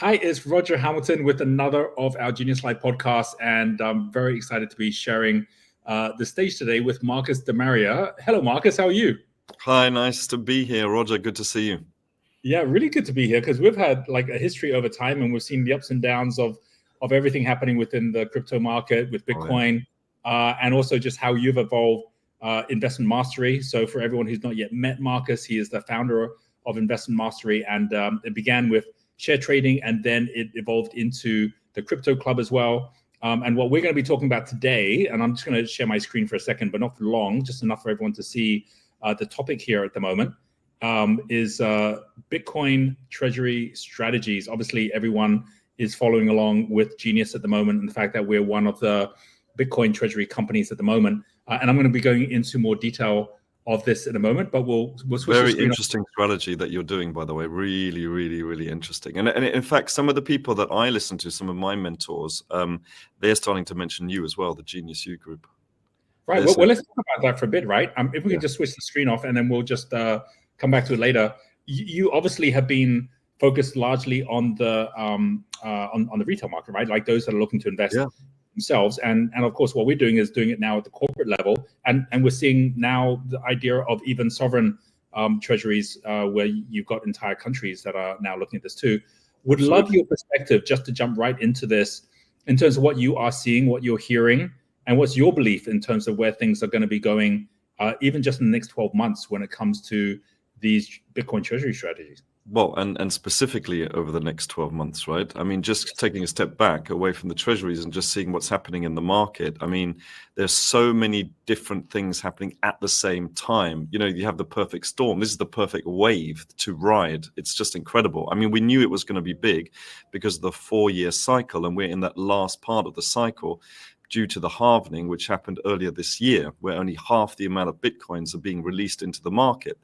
Hi, it's Roger Hamilton with another of our USLIVE podcasts, and I'm very excited to be sharing the stage today with Marcus Demaria. Hello, Marcus. How are you? Hi, nice to be here, Roger. Good to see you. Yeah, really good to be here because we've had like a history over time, and we've seen the ups and downs of everything happening within the crypto market with Bitcoin, and also just how you've evolved investment mastery. So for everyone who's not yet met Marcus, he is the founder of Investment Mastery, and it began with share trading, and then it evolved into the crypto club as well. And what we're going to be talking about today, and I'm just going to share my screen for a second, but not for long, just enough for everyone to see the topic here at the moment, is Bitcoin Treasury strategies. Obviously, everyone is following along with Genius at the moment, and the fact that we're one of the Bitcoin Treasury companies at the moment. And I'm going to be going into more detail of this in a moment, but we'll switch Very the screen interesting strategy that you're doing, by the way. Really, really, really interesting. And in fact, some of the people that I listen to, some of my mentors, they're starting to mention you as well, the Genius U group. Right. Well, let's talk about that for a bit, right? If we can just switch the screen off, and then we'll just come back to it later. You obviously have been focused largely on the retail market, right? Like those that are looking to invest themselves, and of course, what we're doing is doing it now at the corporate level, and we're seeing now the idea of even sovereign treasuries, where you've got entire countries that are now looking at this too. Would love your perspective, just to jump right into this, in terms of what you are seeing, what you're hearing. And what's your belief in terms of where things are going to be going, even just in the next 12 months when it comes to these Bitcoin treasury strategies? Well, and specifically over the next 12 months, right? I mean, just taking a step back away from the treasuries and just seeing what's happening in the market. I mean, there's so many different things happening at the same time. You know, you have the perfect storm. This is the perfect wave to ride. It's just incredible. I mean, we knew it was going to be big because of the 4-year cycle, and we're in that last part of the cycle, due to the halvening, which happened earlier this year, where only half the amount of Bitcoins are being released into the market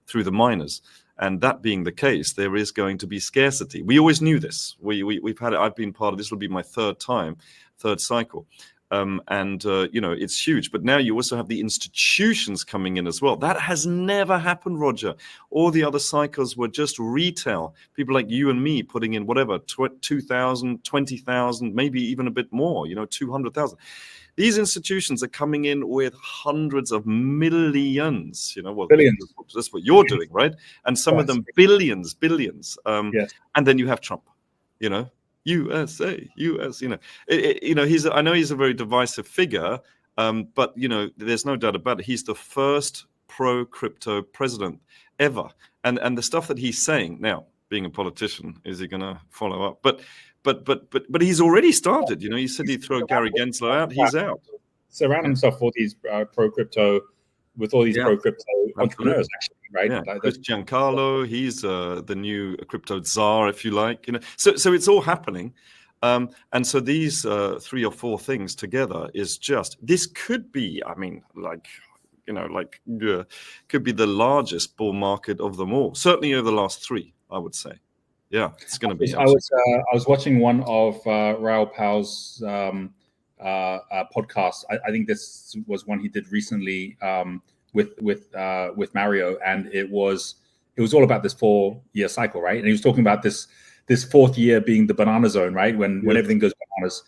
through the miners. And that being the case, there is going to be scarcity. We always knew this. We've had it. I've been part of this. Will be my third cycle. You know, it's huge. But now you also have the institutions coming in as well. That has never happened, Roger. All the other cycles were just retail. People like you and me putting in whatever, 2,000, 20,000, maybe even a bit more, you know, 200,000. These institutions are coming in with hundreds of millions, you know, well, billions. That's what you're doing, right? And some of them billions. Yes. And then you have Trump, you know, USA, US, you know, you know, I know he's a very divisive figure, but, you know, there's no doubt about it. He's the first pro-crypto president ever. And the stuff that he's saying now, being a politician, is he going to follow up? But he's already started. You know, he said he'd throw Gary Gensler out. He's out. Surround himself with these pro-crypto, pro-crypto entrepreneurs, actually, right? Yeah, Chris Giancarlo, he's the new crypto czar, if you like. You know, so it's all happening. And so these 3 or 4 things together is just, this could be, I mean, like, you know, like could be the largest bull market of them all. Certainly over the last 3, I would say. Yeah, it's going to be. I was watching one of Raoul Pal's podcasts. I think this was one he did recently with Mario, and it was all about this 4-year cycle, right? And he was talking about this 4th year being the banana zone, right? When everything goes bananas.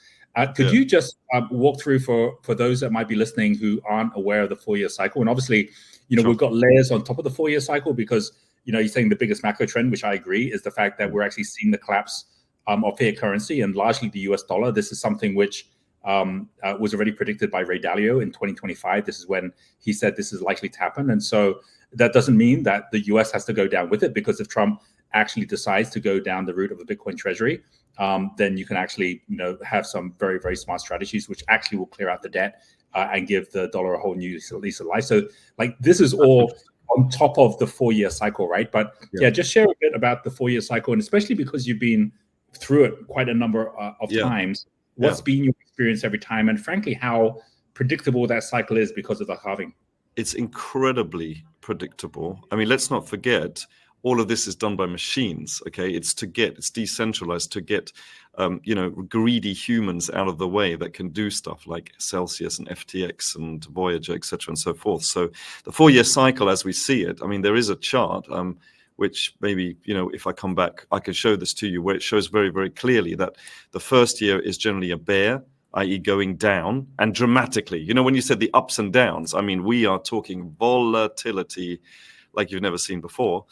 Could you just walk through for those that might be listening who aren't aware of the 4-year cycle? And obviously, you know, we've got layers on top of the 4-year cycle because, you know, you're saying the biggest macro trend, which I agree, is the fact that we're actually seeing the collapse of fiat currency and largely the US dollar. This is something which was already predicted by Ray Dalio in 2025. This is when he said this is likely to happen. And so that doesn't mean that the US has to go down with it, because if Trump actually decides to go doon the route of a Bitcoin treasury, then you can actually, you know, have some very, very smart strategies which actually will clear out the debt and give the dollar a whole new lease of life. So like this is all on top of the 4-year cycle, right? But just share a bit about the 4-year cycle, and especially because you've been through it quite a number of times. What's been your experience every time, and frankly, how predictable that cycle is because of the halving? It's incredibly predictable. I mean, let's not forget, all of this is done by machines. Okay, it's decentralized to get, you know, greedy humans out of the way that can do stuff like Celsius and FTX and Voyager, etc., and so forth. So the 4-year cycle, as we see it, I mean, there is a chart. which maybe, if I come back, I can show this to you, where it shows very, very clearly that the first year is generally a bear, i.e. going down, and dramatically. When you said the ups and downs, I mean, we are talking volatility like you've never seen before,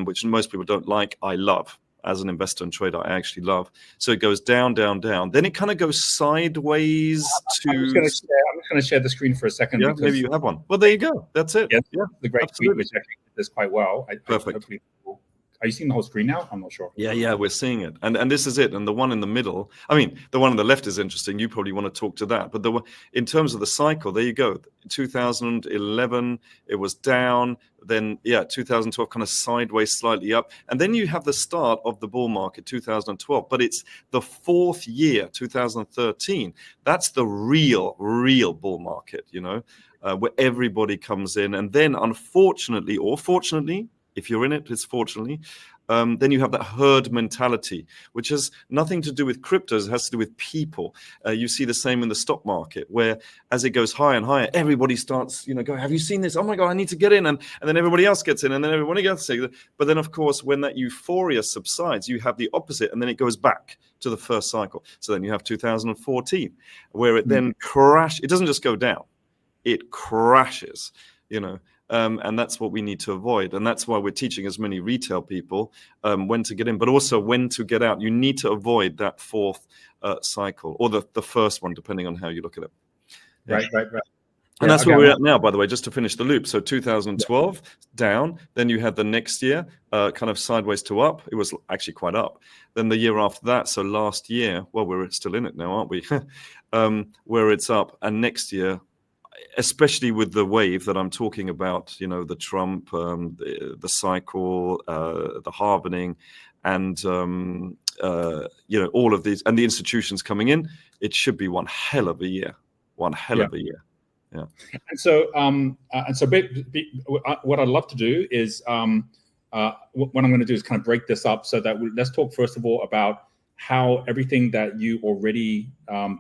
which most people don't like. I love. As an investor and trader, I actually love. So it goes down, down, down. Then it kind of goes sideways to... I'm just going to share the screen for a second. Yeah, because, maybe you have one. Well, there you go. That's it. Yes, yeah, the great tweet, which actually did this quite well. Perfect. Are you seeing the whole screen now? I'm not sure. Yeah, we're seeing it. And this is it. And the one in the middle, I mean, the one on the left is interesting. You probably want to talk to that. But in terms of the cycle, there you go. 2011, it was down. Then, 2012 kind of sideways, slightly up. And then you have the start of the bull market, 2012. But it's the fourth year, 2013. That's the real bull market, where everybody comes in. And then, unfortunately, or fortunately, if you're in it, it's fortunately, then you have that herd mentality, which has nothing to do with cryptos. It has to do with people. You see the same in the stock market, where as it goes higher and higher, everybody starts, going, have you seen this? Oh my God, I need to get in. And then everybody else gets in, and then everybody else gets in. But then, of course, when that euphoria subsides, you have the opposite, and then it goes back to the first cycle. So then you have 2014, where it then crashes. It doesn't just go down. It crashes, and that's what we need to avoid. And that's why we're teaching as many retail people when to get in, but also when to get out. You need to avoid that fourth cycle, or the first one, depending on how you look at it. Yeah. Right. And that's where we're at now, by the way, just to finish the loop. So 2012, down. Then you had the next year, kind of sideways to up. It was actually quite up. Then the year after that, so last year, well, we're still in it now, aren't we? Where it's up. And next year, especially with the wave that I'm talking about, the Trump, the cycle, the halvening, and all of these, and the institutions coming in, it should be one hell of a year. Yeah. And so, what I'd love to do is, what I'm going to do is kind of break this up so that let's talk first of all about how everything that you already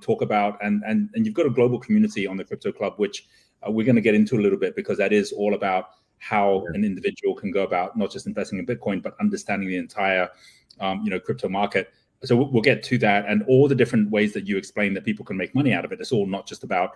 talk about, and you've got a global community on the Crypto Club, which we're going to get into a little bit, because that is all about how an individual can go about not just investing in Bitcoin, but understanding the entire, crypto market. So we'll get to that, and all the different ways that you explain that people can make money out of it. It's all not just about,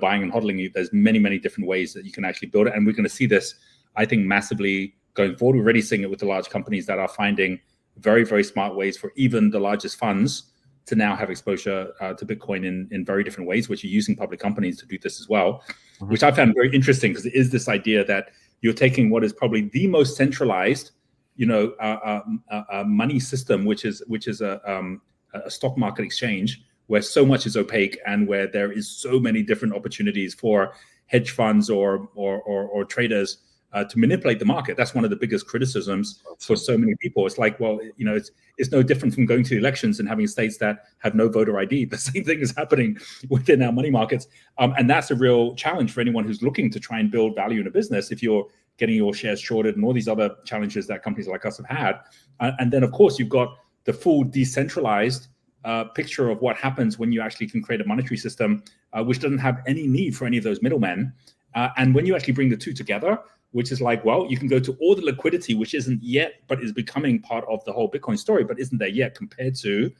buying and hodling. There's many, many different ways that you can actually build it. And we're going to see this, I think, massively going forward. We're already seeing it with the large companies that are finding very, very smart ways for even the largest funds to now have exposure to Bitcoin in very different ways, which are using public companies to do this as well, which I found very interesting, because it is this idea that you're taking what is probably the most centralized, money system, which is a stock market exchange, where so much is opaque and where there is so many different opportunities for hedge funds or traders to manipulate the market. That's one of the biggest criticisms for so many people. It's like, well, it's no different from going to elections and having states that have no voter ID. The same thing is happening within our money markets. And that's a real challenge for anyone who's looking to try and build value in a business, if you're getting your shares shorted and all these other challenges that companies like us have had. And then, of course, you've got the full decentralized picture of what happens when you actually can create a monetary system, which doesn't have any need for any of those middlemen. And when you actually bring the two together, which is like, well, you can go to all the liquidity, which isn't yet, but is becoming part of the whole Bitcoin story, but isn't there yet, compared to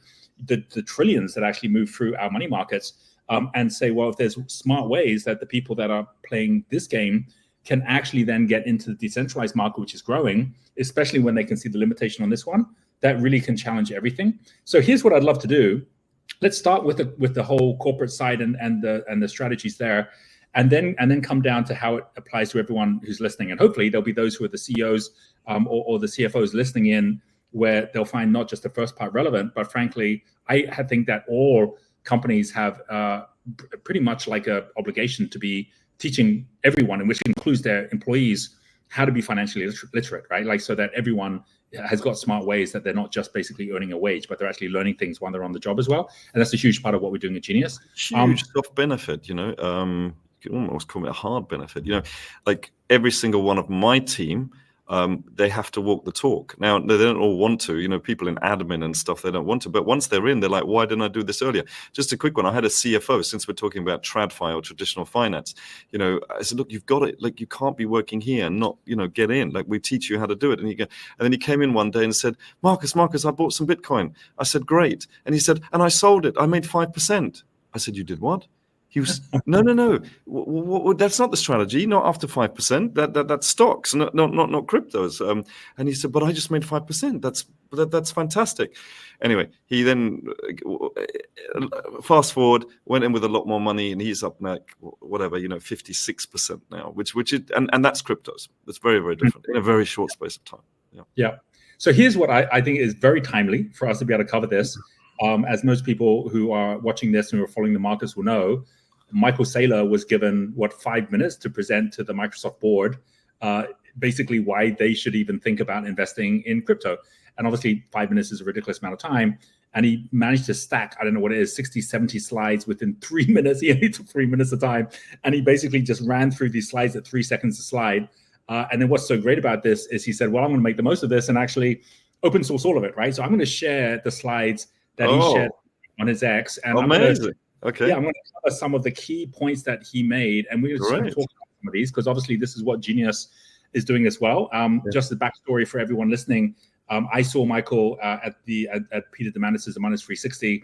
the trillions that actually move through our money markets, and say, well, if there's smart ways that the people that are playing this game can actually then get into the decentralized market, which is growing, especially when they can see the limitation on this one, that really can challenge everything. So here's what I'd love to do. Let's start with the whole corporate side and the strategies there. And then come down to how it applies to everyone who's listening. And hopefully there'll be those who are the CEOs or the CFOs listening in, where they'll find not just the first part relevant, but frankly, I think that all companies have pretty much like a obligation to be teaching everyone, and which includes their employees, how to be financially literate, right? Like, so that everyone has got smart ways that they're not just basically earning a wage, but they're actually learning things while they're on the job as well. And that's a huge part of what we're doing at Genius. Huge soft benefit, you could almost call it a hard benefit. Like every single one of my team they have to walk the talk. Now, they don't all want to, people in admin and stuff, they don't want to. But once they're in, they're like, why didn't I do this earlier? Just a quick one. I had a CFO, since we're talking about TradFi or traditional finance, I said, look, you've got it. Like, you can't be working here and not, get in. Like, we teach you how to do it. And then he came in one day and said, Marcus, I bought some Bitcoin. I said, great. And he said, and I sold it. I made 5%. I said, you did what? He was, no. That's not the strategy. Not after 5%. That's stocks, not cryptos. And he said, but I just made 5%. That's fantastic. Anyway, he then fast forward, went in with a lot more money, and he's up like 56% now, which is and that's cryptos. That's very, very different in a very short space of time. Yeah. So here's what I think is very timely for us to be able to cover this. As most people who are watching this and who are following the markets will know, Michael Saylor was given 5 minutes to present to the Microsoft board, basically why they should even think about investing in crypto. And obviously 5 minutes is a ridiculous amount of time. And he managed to stack, I don't know what it is, 60, 70 slides within 3 minutes. He only took 3 minutes of time. And he basically just ran through these slides at 3 seconds a slide. And then what's so great about this is he said, well, I'm going to make the most of this and actually open source all of it, right? So I'm going to share the slides that he shared on his X. And amazing. I'm going to cover some of the key points that he made. And we're going to talk about some of these because obviously this is what Genius is doing as well. Just the backstory for everyone listening. I saw Michael at Peter Diamandis' Minus 360,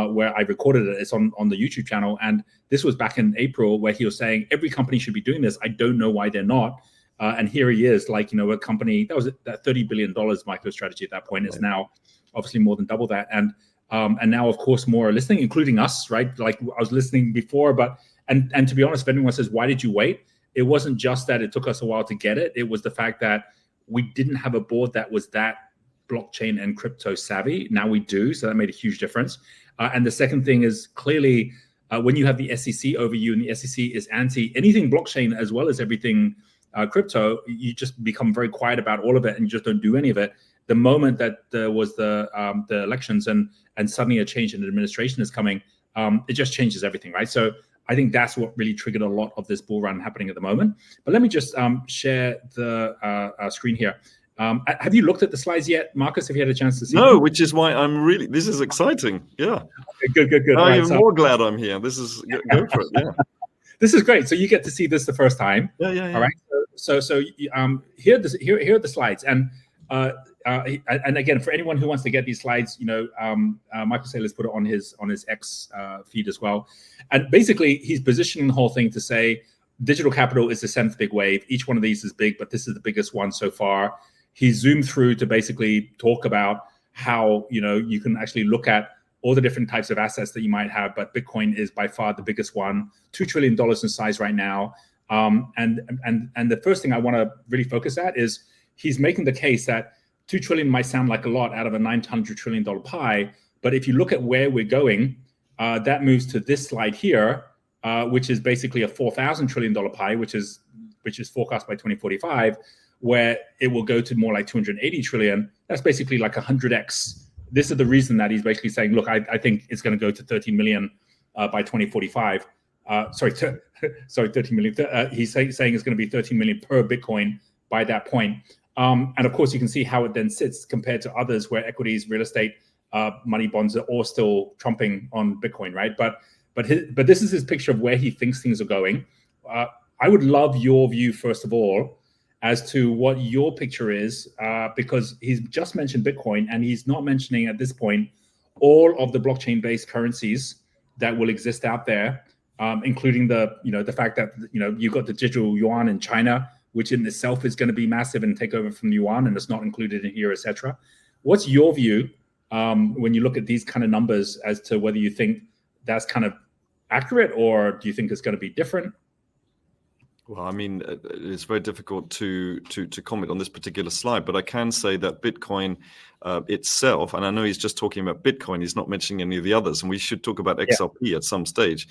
where I recorded it. It's on the YouTube channel. And this was back in April where he was saying, every company should be doing this. I don't know why they're not. And here he is, like, a company that was that $30 billion MicroStrategy at that point is now obviously more than double that. And now, of course, more are listening, including us, right? Like I was listening before, but and to be honest, if anyone says, why did you wait? It wasn't just that it took us a while to get it. It was the fact that we didn't have a board that was that blockchain and crypto savvy. Now we do. So that made a huge difference. And the second thing is clearly when you have the SEC over you and the SEC is anti anything blockchain as well as everything crypto, you just become very quiet about all of it and you just don't do any of it. The moment that there was the elections and suddenly a change in administration is coming, it just changes everything, right? So I think that's what really triggered a lot of this bull run happening at the moment. But let me just share the screen here. Have you looked at the slides yet, Marcus? Have you had a chance to see them? Which is why this is exciting. Yeah. Okay, good. I'm even more glad I'm here. This is, go for it, yeah. This is great. So you get to see this the first time. Yeah. All right. So here are the slides. And again, for anyone who wants to get these slides, Michael Saylor's put it on his X feed as well. And basically, he's positioning the whole thing to say digital capital is the 7th big wave. Each one of these is big, but this is the biggest one so far. He zoomed through to basically talk about how you can actually look at all the different types of assets that you might have, but Bitcoin is by far the biggest one, $2 trillion in size right now. And the first thing I want to really focus at is he's making the case that 2 trillion might sound like a lot out of a $900 trillion pie, but if you look at where we're going, that moves to this slide here, which is basically a $4,000 trillion pie, which is forecast by 2045, where it will go to more like 280 trillion. That's basically like 100x. This is the reason that he's basically saying, look, I think it's going to go to 13 million by 2045. 13 million. He's saying it's going to be 13 million per Bitcoin by that point. And of course, you can see how it then sits compared to others where equities, real estate, money, bonds are all still trumping on Bitcoin, right? But this is his picture of where he thinks things are going. I would love your view, first of all, as to what your picture is, because he's just mentioned Bitcoin and he's not mentioning at this point all of the blockchain-based currencies that will exist out there, including the fact that you've got the digital yuan in China, which in itself is going to be massive and take over from the yuan, and it's not included in here, etc. What's your view when you look at these kind of numbers as to whether you think that's kind of accurate, or do you think it's going to be different? Well, I mean, it's very difficult to comment on this particular slide, but I can say that Bitcoin itself, and I know he's just talking about Bitcoin, he's not mentioning any of the others, and we should talk about XRP at some stage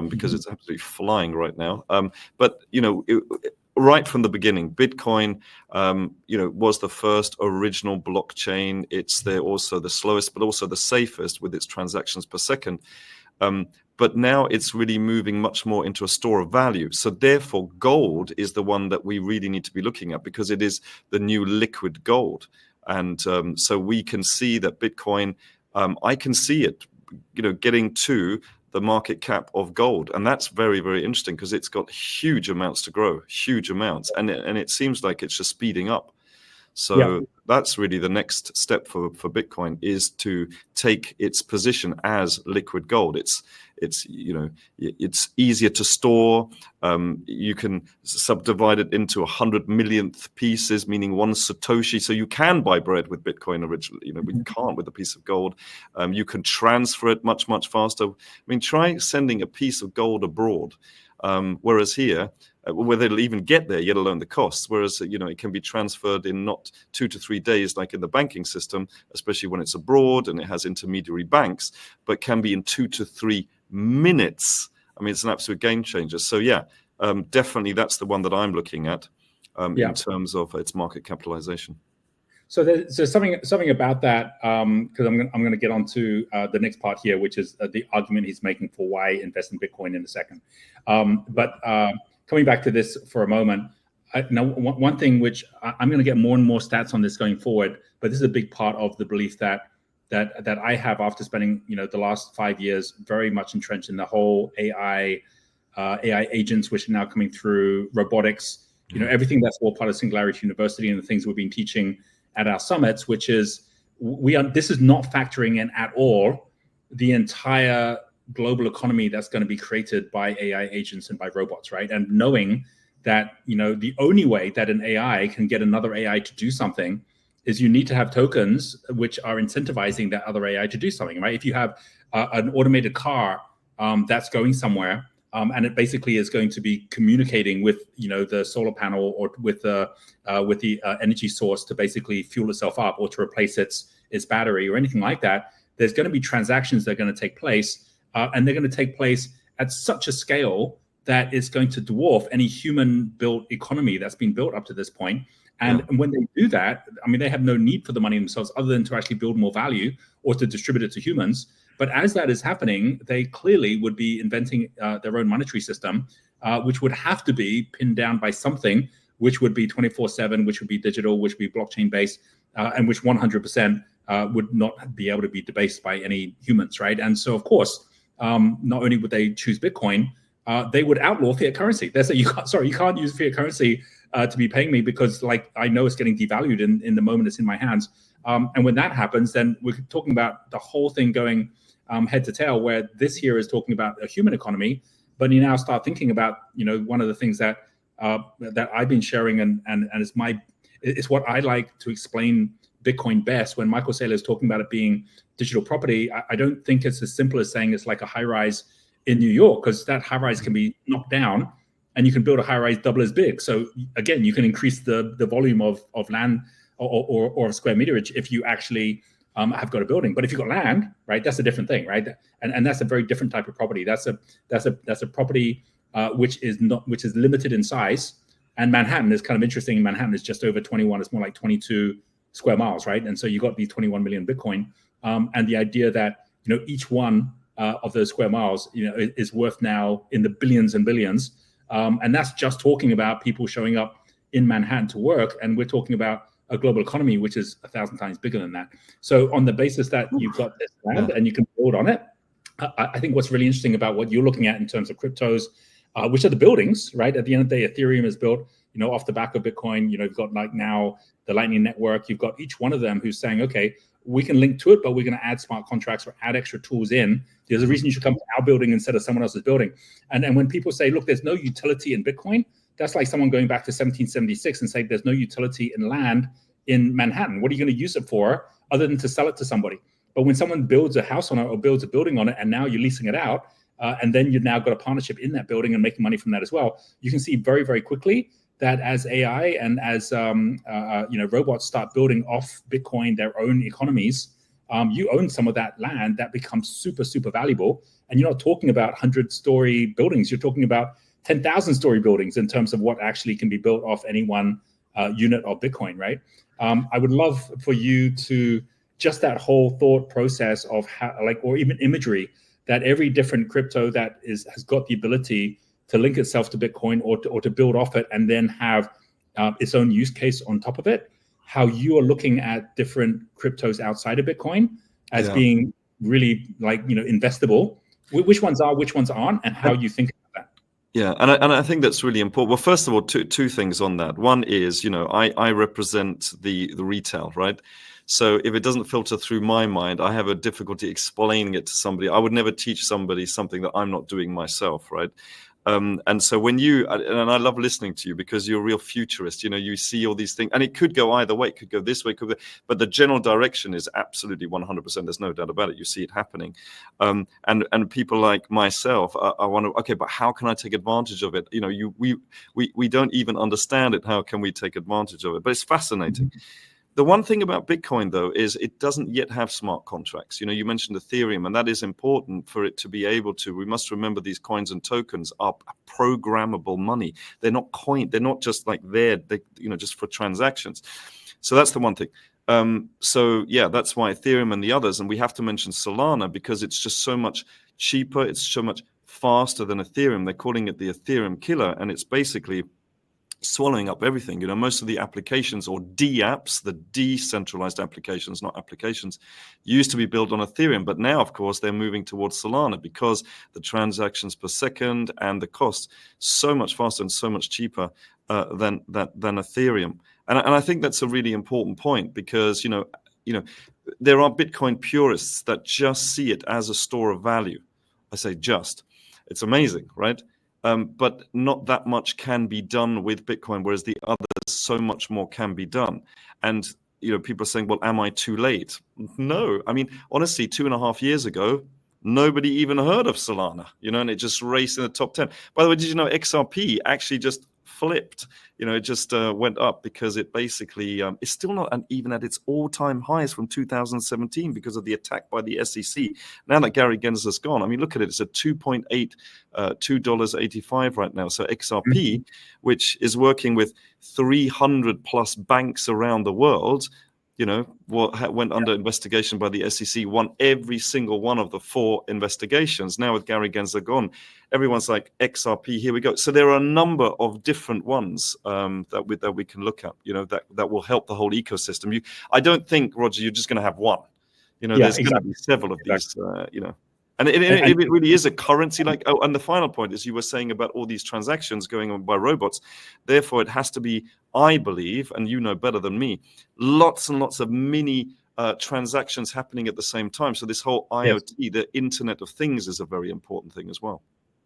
because it's absolutely flying right now. But, right from the beginning, Bitcoin, was the first original blockchain. It's also the slowest, but also the safest with its transactions per second. But now it's really moving much more into a store of value. So therefore, gold is the one that we really need to be looking at, because it is the new liquid gold. And so we can see that Bitcoin, I can see it, getting to the market cap of gold. And that's very, very interesting, because it's got huge amounts to grow, huge amounts. And it seems like it's just speeding up. So that's really the next step for Bitcoin, is to take its position as liquid gold. It's easier to store. You can subdivide it into 100 millionth pieces, meaning one Satoshi. So you can buy bread with Bitcoin originally. We can't with a piece of gold. You can transfer it much, much faster. I mean, try sending a piece of gold abroad. Whereas here, whether it'll even get there, let alone the costs. Whereas, it can be transferred in not 2 to 3 days, like in the banking system, especially when it's abroad and it has intermediary banks, but can be in 2 to 3 minutes. I mean, it's an absolute game changer. So definitely that's the one that I'm looking at in terms of its market capitalization. So there's something about that, because I'm going to get on to the next part here, which is the argument he's making for why invest in Bitcoin in a second. But coming back to this for a moment, one thing which I'm going to get more and more stats on this going forward, but this is a big part of the belief that I have after spending the last 5 years very much entrenched in the whole AI agents, which are now coming through, robotics, everything that's all part of Singularity University and the things we've been teaching at our summits, which is this is not factoring in at all the entire global economy that's going to be created by AI agents and by robots, right? And knowing that the only way that an AI can get another AI to do something is you need to have tokens which are incentivizing that other AI to do something, right? If you have an automated car that's going somewhere, and it basically is going to be communicating with the solar panel or with the energy source to basically fuel itself up or to replace its battery or anything like that, there's going to be transactions that are going to take place, and they're going to take place at such a scale that it's going to dwarf any human-built economy that's been built up to this point. And when they do that, I mean, they have no need for the money themselves other than to actually build more value or to distribute it to humans. But as that is happening, they clearly would be inventing their own monetary system, which would have to be pinned down by something, which would be 24/7, which would be digital, which would be blockchain-based, and which 100% would not be able to be debased by any humans, right? And so, of course, not only would they choose Bitcoin, they would outlaw fiat currency. They say, you can't use fiat currency to be paying me because, I know it's getting devalued in the moment it's in my hands. And when that happens, then we're talking about the whole thing going head to tail, where this here is talking about a human economy, but you now start thinking about, one of the things that I've been sharing and it's what I like to explain Bitcoin best. When Michael Saylor is talking about it being digital property, I don't think it's as simple as saying it's like a high rise in New York, because that high rise can be knocked down and you can build a high rise double as big. So again, you can increase the volume of land or square meterage if you actually have got a building. But if you've got land, right, that's a different thing, right? And that's a very different type of property. That's a property which is limited in size. And Manhattan is kind of interesting. Manhattan is just over 21. It's more like 22 square miles, right? And so you got these 21 million Bitcoin. And the idea that each one of those square miles is worth now in the billions and billions. And that's just talking about people showing up in Manhattan to work. And we're talking about a global economy, which is 1,000 times bigger than that. So on the basis that you've got this land and you can build on it, I think what's really interesting about what you're looking at in terms of cryptos, which are the buildings, right? At the end of the day, Ethereum is built, off the back of Bitcoin. You've got now the Lightning Network. You've got each one of them who's saying, okay, we can link to it, but we're going to add smart contracts or add extra tools in. There's a reason you should come to our building instead of someone else's building. And when people say, look, there's no utility in Bitcoin, that's like someone going back to 1776 and saying there's no utility in land in Manhattan. What are you going to use it for other than to sell it to somebody? But when someone builds a house on it or builds a building on it, and now you're leasing it out, and then you've now got a partnership in that building and making money from that as well, you can see very, very quickly that as AI and as robots start building off Bitcoin their own economies, you own some of that land that becomes super, super valuable. And you're not talking about 100-story buildings. You're talking about 10,000-story buildings in terms of what actually can be built off any one unit of Bitcoin, right? I would love for you to just that whole thought process of how, or even imagery that every different crypto that has got the ability to link itself to Bitcoin or to build off it and then have its own use case on top of it, how you are looking at different cryptos outside of Bitcoin as being really like, investable, which ones are, which ones aren't, and how you think about that. Yeah, and I think that's really important. Well, first of all, two things on that. One is, I represent the retail, right? So if it doesn't filter through my mind, I have a difficulty explaining it to somebody. I would never teach somebody something that I'm not doing myself, right? And so when and I love listening to you because you're a real futurist, you see all these things, and it could go either way. It could go this way, but the general direction is absolutely 100%. There's no doubt about it. You see it happening. And people like myself, I wonder, okay, but how can I take advantage of it? We don't even understand it. How can we take advantage of it? But it's fascinating. Mm-hmm. The one thing about Bitcoin, though, is it doesn't yet have smart contracts. You mentioned Ethereum, and that is important for it to be able to. We must remember these coins and tokens are programmable money. They're not they're not just like just for transactions. So that's the one thing. So yeah, that's why Ethereum and the others, and we have to mention Solana because it's just so much cheaper. It's so much faster than Ethereum. They're calling it the Ethereum killer, and it's basically swallowing up everything. Most of the applications or DApps, the decentralized applications, not applications, used to be built on Ethereum. But now, of course, they're moving towards Solana because the transactions per second and the cost so much faster and so much cheaper than Ethereum. And I think that's a really important point because, there are Bitcoin purists that just see it as a store of value. I say just. It's amazing, right? But not that much can be done with Bitcoin, whereas the others, so much more can be done. And, people are saying, well, am I too late? No. I mean, honestly, 2.5 years ago, nobody even heard of Solana, and it just raced in the top 10. By the way, did you know XRP actually just flipped? It just went up because it basically it's still not even at its all-time highs from 2017 because of the attack by the SEC. Now that Gary Gensler's gone, I mean, look at it. It's at $2.85 right now. So XRP, which is working with 300 plus banks around the world, went under investigation by the SEC, won every single one of the 4 investigations. Now with Gary Gensler gone, everyone's like, XRP, here we go. So there are a number of different ones that we can look at, that will help the whole ecosystem. I don't think, Roger, you're just going to have one. There's going to be several of these, And it really is a currency. And the final point is you were saying about all these transactions going on by robots. Therefore, it has to be, I believe, and you know better than me, lots and lots of mini transactions happening at the same time. So this whole IoT, the Internet of Things, is a very important thing as well.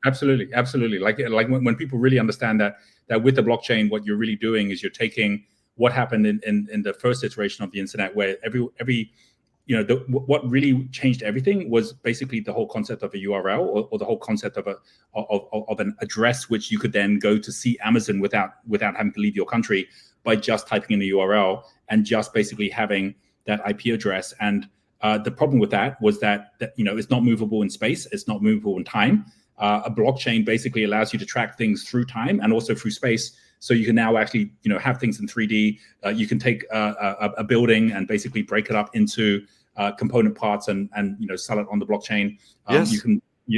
Absolutely. Like when people really understand that with the blockchain, what you're really doing is you're taking what happened in the first iteration of the internet, where every what really changed everything was basically the whole concept of a URL or the whole concept of an address, which you could then go to see Amazon without having to leave your country by just typing in the URL and just basically having that IP address. And the problem with that was that it's not movable in space, it's not movable in time. A blockchain basically allows you to track things through time and also through space. So you can now actually, have things in 3D. You can take a building and basically break it up into component parts and sell it on the blockchain. Yes. You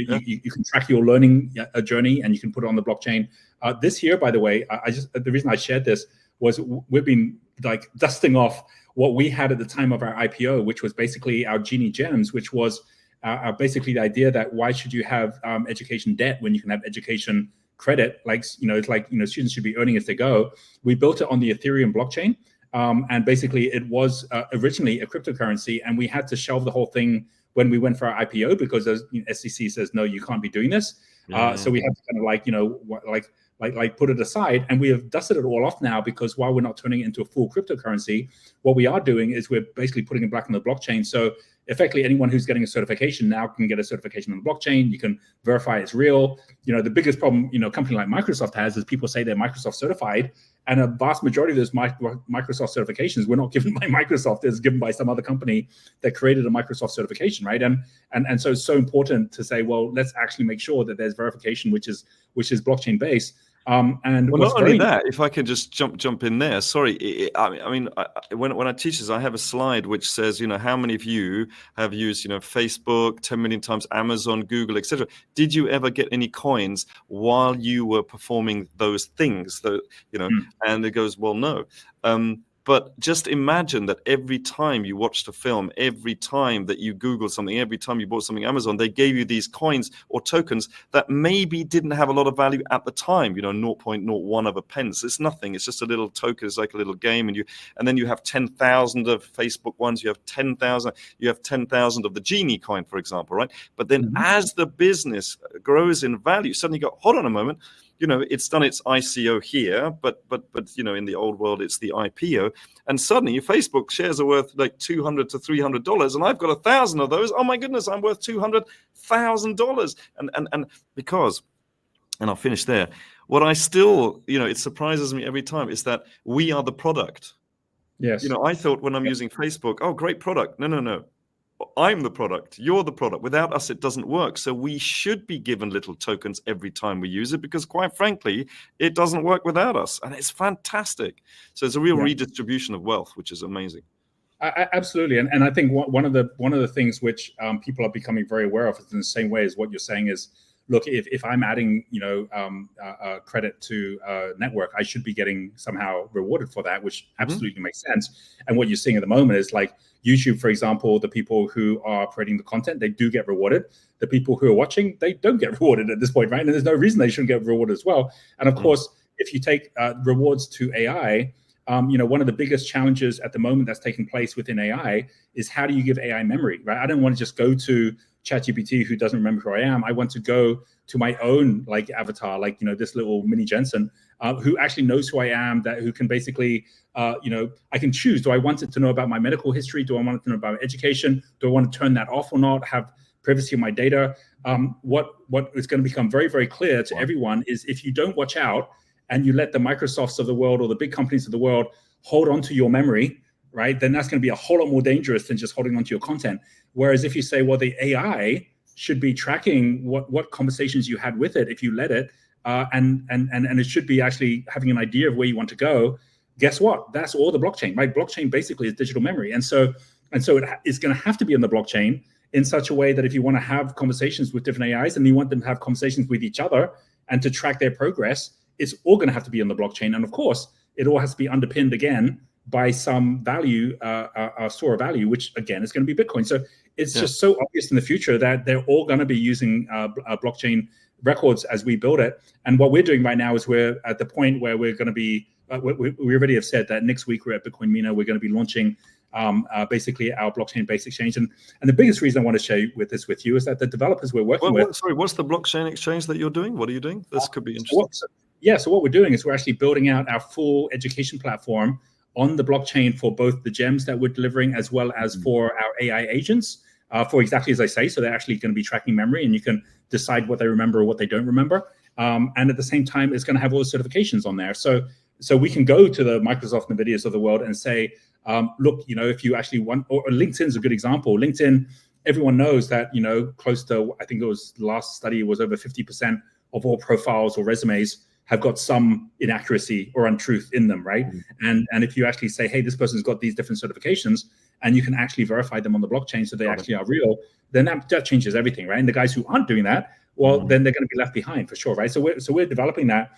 can track your learning journey and you can put it on the blockchain. This year, by the way, the reason I shared this was we've been like dusting off what we had at the time of our IPO, which was basically our Genie Gems, which was basically the idea that why should you have education debt when you can have education credit? It's like students should be earning as they go. We built it on the Ethereum blockchain, and basically it was originally a cryptocurrency, and we had to shelve the whole thing when we went for our IPO because the SEC says no, you can't be doing this. So we had to kind of put it aside, and we have dusted it all off now because while we're not turning it into a full cryptocurrency, what we are doing is we're basically putting it back on the blockchain. So effectively, anyone who's getting a certification now can get a certification on the blockchain. You can verify it's real. The biggest problem, a company like Microsoft has is people say they're Microsoft certified, and a vast majority of those Microsoft certifications were not given by Microsoft. It's given by some other company that created a Microsoft certification, right? And so it's so important to say, well, let's actually make sure that there's verification, which is blockchain based. And Well, what's not only very that, if I can just jump in there. Sorry, when I teach this, I have a slide which says, how many of you have used, Facebook 10 million times, Amazon, Google, etc. Did you ever get any coins while you were performing those things? And it goes, well, no. But just imagine that every time you watched a film, every time that you Googled something, every time you bought something on Amazon, they gave you these coins or tokens that maybe didn't have a lot of value at the time, 0.01 of a pence. It's nothing. It's just a little token. It's like a little game. And then you have 10,000 of Facebook ones. You have 10,000. You have 10,000 of the Genie coin, for example, right? But then as the business grows in value, suddenly you go, hold on a moment. It's done its ICO here, but in the old world, it's the IPO. And suddenly your Facebook shares are worth like $200 to $300. And I've got 1,000 of those. Oh my goodness, I'm worth $200,000. And because, and I'll finish there, what I still, it surprises me every time is that we are the product. Yes. I thought when I'm using Facebook, oh, great product. No. I'm the product. You're the product. Without us, it doesn't work. So we should be given little tokens every time we use it, because quite frankly, it doesn't work without us. And it's fantastic. So it's a real redistribution of wealth, which is amazing. Absolutely. And I think one of the things which people are becoming very aware of is in the same way as what you're saying is, look, if I'm adding, credit to a network, I should be getting somehow rewarded for that, which absolutely makes sense. And what you're seeing at the moment is like YouTube, for example, the people who are creating the content, they do get rewarded. The people who are watching, they don't get rewarded at this point, right? And there's no reason they shouldn't get rewarded as well. And of course, if you take rewards to AI, one of the biggest challenges at the moment that's taking place within AI is how do you give AI memory, right? I don't want to just go to ChatGPT who doesn't remember who I am. I want to go to my own like avatar, like, this little mini Jensen, who actually knows who I am, who can basically, I can choose. Do I want it to know about my medical history? Do I want it to know about education? Do I want to turn that off or not? Have privacy of my data? What is going to become very, very clear to everyone is if you don't watch out and you let the Microsofts of the world or the big companies of the world hold on to your memory, right, then that's going to be a whole lot more dangerous than just holding on to your content. Whereas if you say, well, the AI should be tracking what conversations you had with it if you let it, and it should be actually having an idea of where you want to go. Guess what? That's all the blockchain, right? Blockchain basically is digital memory, and so it is going to have to be on the blockchain in such a way that if you want to have conversations with different AIs and you want them to have conversations with each other and to track their progress, it's all going to have to be on the blockchain. And of course, it all has to be underpinned again by some value, store of value, which again is going to be Bitcoin. So it's just so obvious in the future that they're all going to be using blockchain records as we build it. And what we're doing right now is we're at the point where we're going to be, we already have said that next week we're at Bitcoin Mina, we're going to be launching basically our blockchain-based exchange. And the biggest reason I want to share with you is that the developers we're working with. Sorry, what's the blockchain exchange that you're doing? What are you doing? This could be interesting. So what we're doing is we're actually building out our full education platform on the blockchain for both the gems that we're delivering as well as for our AI agents, for exactly as I say. So they're actually going to be tracking memory and you can decide what they remember or what they don't remember. And at the same time, it's going to have all the certifications on there. So we can go to the Microsoft and NVIDIAs of the world and say, look, if you actually want, or LinkedIn's a good example. LinkedIn, everyone knows that, close to, I think it was the last study was over 50% of all profiles or resumes have got some inaccuracy or untruth in them, right? And if you actually say, hey, this person's got these different certifications, and you can actually verify them on the blockchain so they actually are real, then that changes everything, right? And the guys who aren't doing that, well, then they're going to be left behind for sure, right? So we're developing that.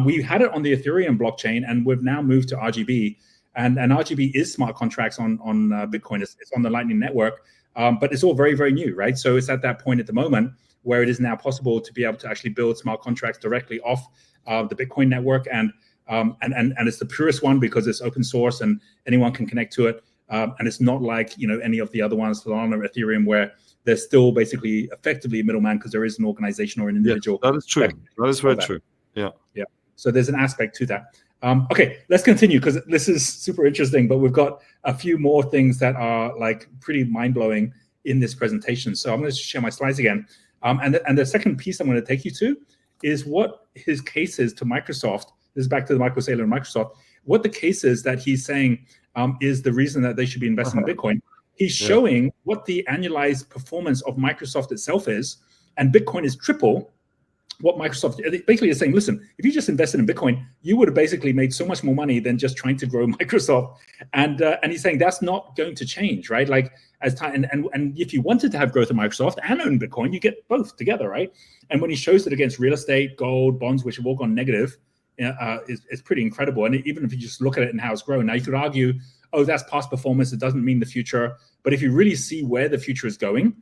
We had it on the Ethereum blockchain, and we've now moved to RGB. And RGB is smart contracts on Bitcoin. It's on the Lightning Network, but it's all very, very new, right? So it's at that point at the moment where it is now possible to be able to actually build smart contracts directly off the Bitcoin network, and it's the purest one because it's open source and anyone can connect to it. And it's not like any of the other ones, Solana or Ethereum, where there's still basically effectively a middleman because there is an organization or an individual. Yes, that is true. That is very true. Yeah. So there's an aspect to that. Okay, let's continue because this is super interesting. But we've got a few more things that are like pretty mind blowing in this presentation. So I'm going to share my slides again. And the second piece I'm going to take you to is what his case is to Microsoft. This is back to the Michael Saylor and Microsoft. What the case is that he's saying is the reason that they should be investing in Bitcoin. He's showing what the annualized performance of Microsoft itself is, and Bitcoin is triple what Microsoft basically is saying, listen, if you just invested in Bitcoin, you would have basically made so much more money than just trying to grow Microsoft. And he's saying that's not going to change, right? Like as time and if you wanted to have growth in Microsoft and own Bitcoin, you get both together, right? And when he shows it against real estate, gold, bonds, which have all gone negative, is pretty incredible. And even if you just look at it and how it's grown, now you could argue, oh, that's past performance. It doesn't mean the future. But if you really see where the future is going,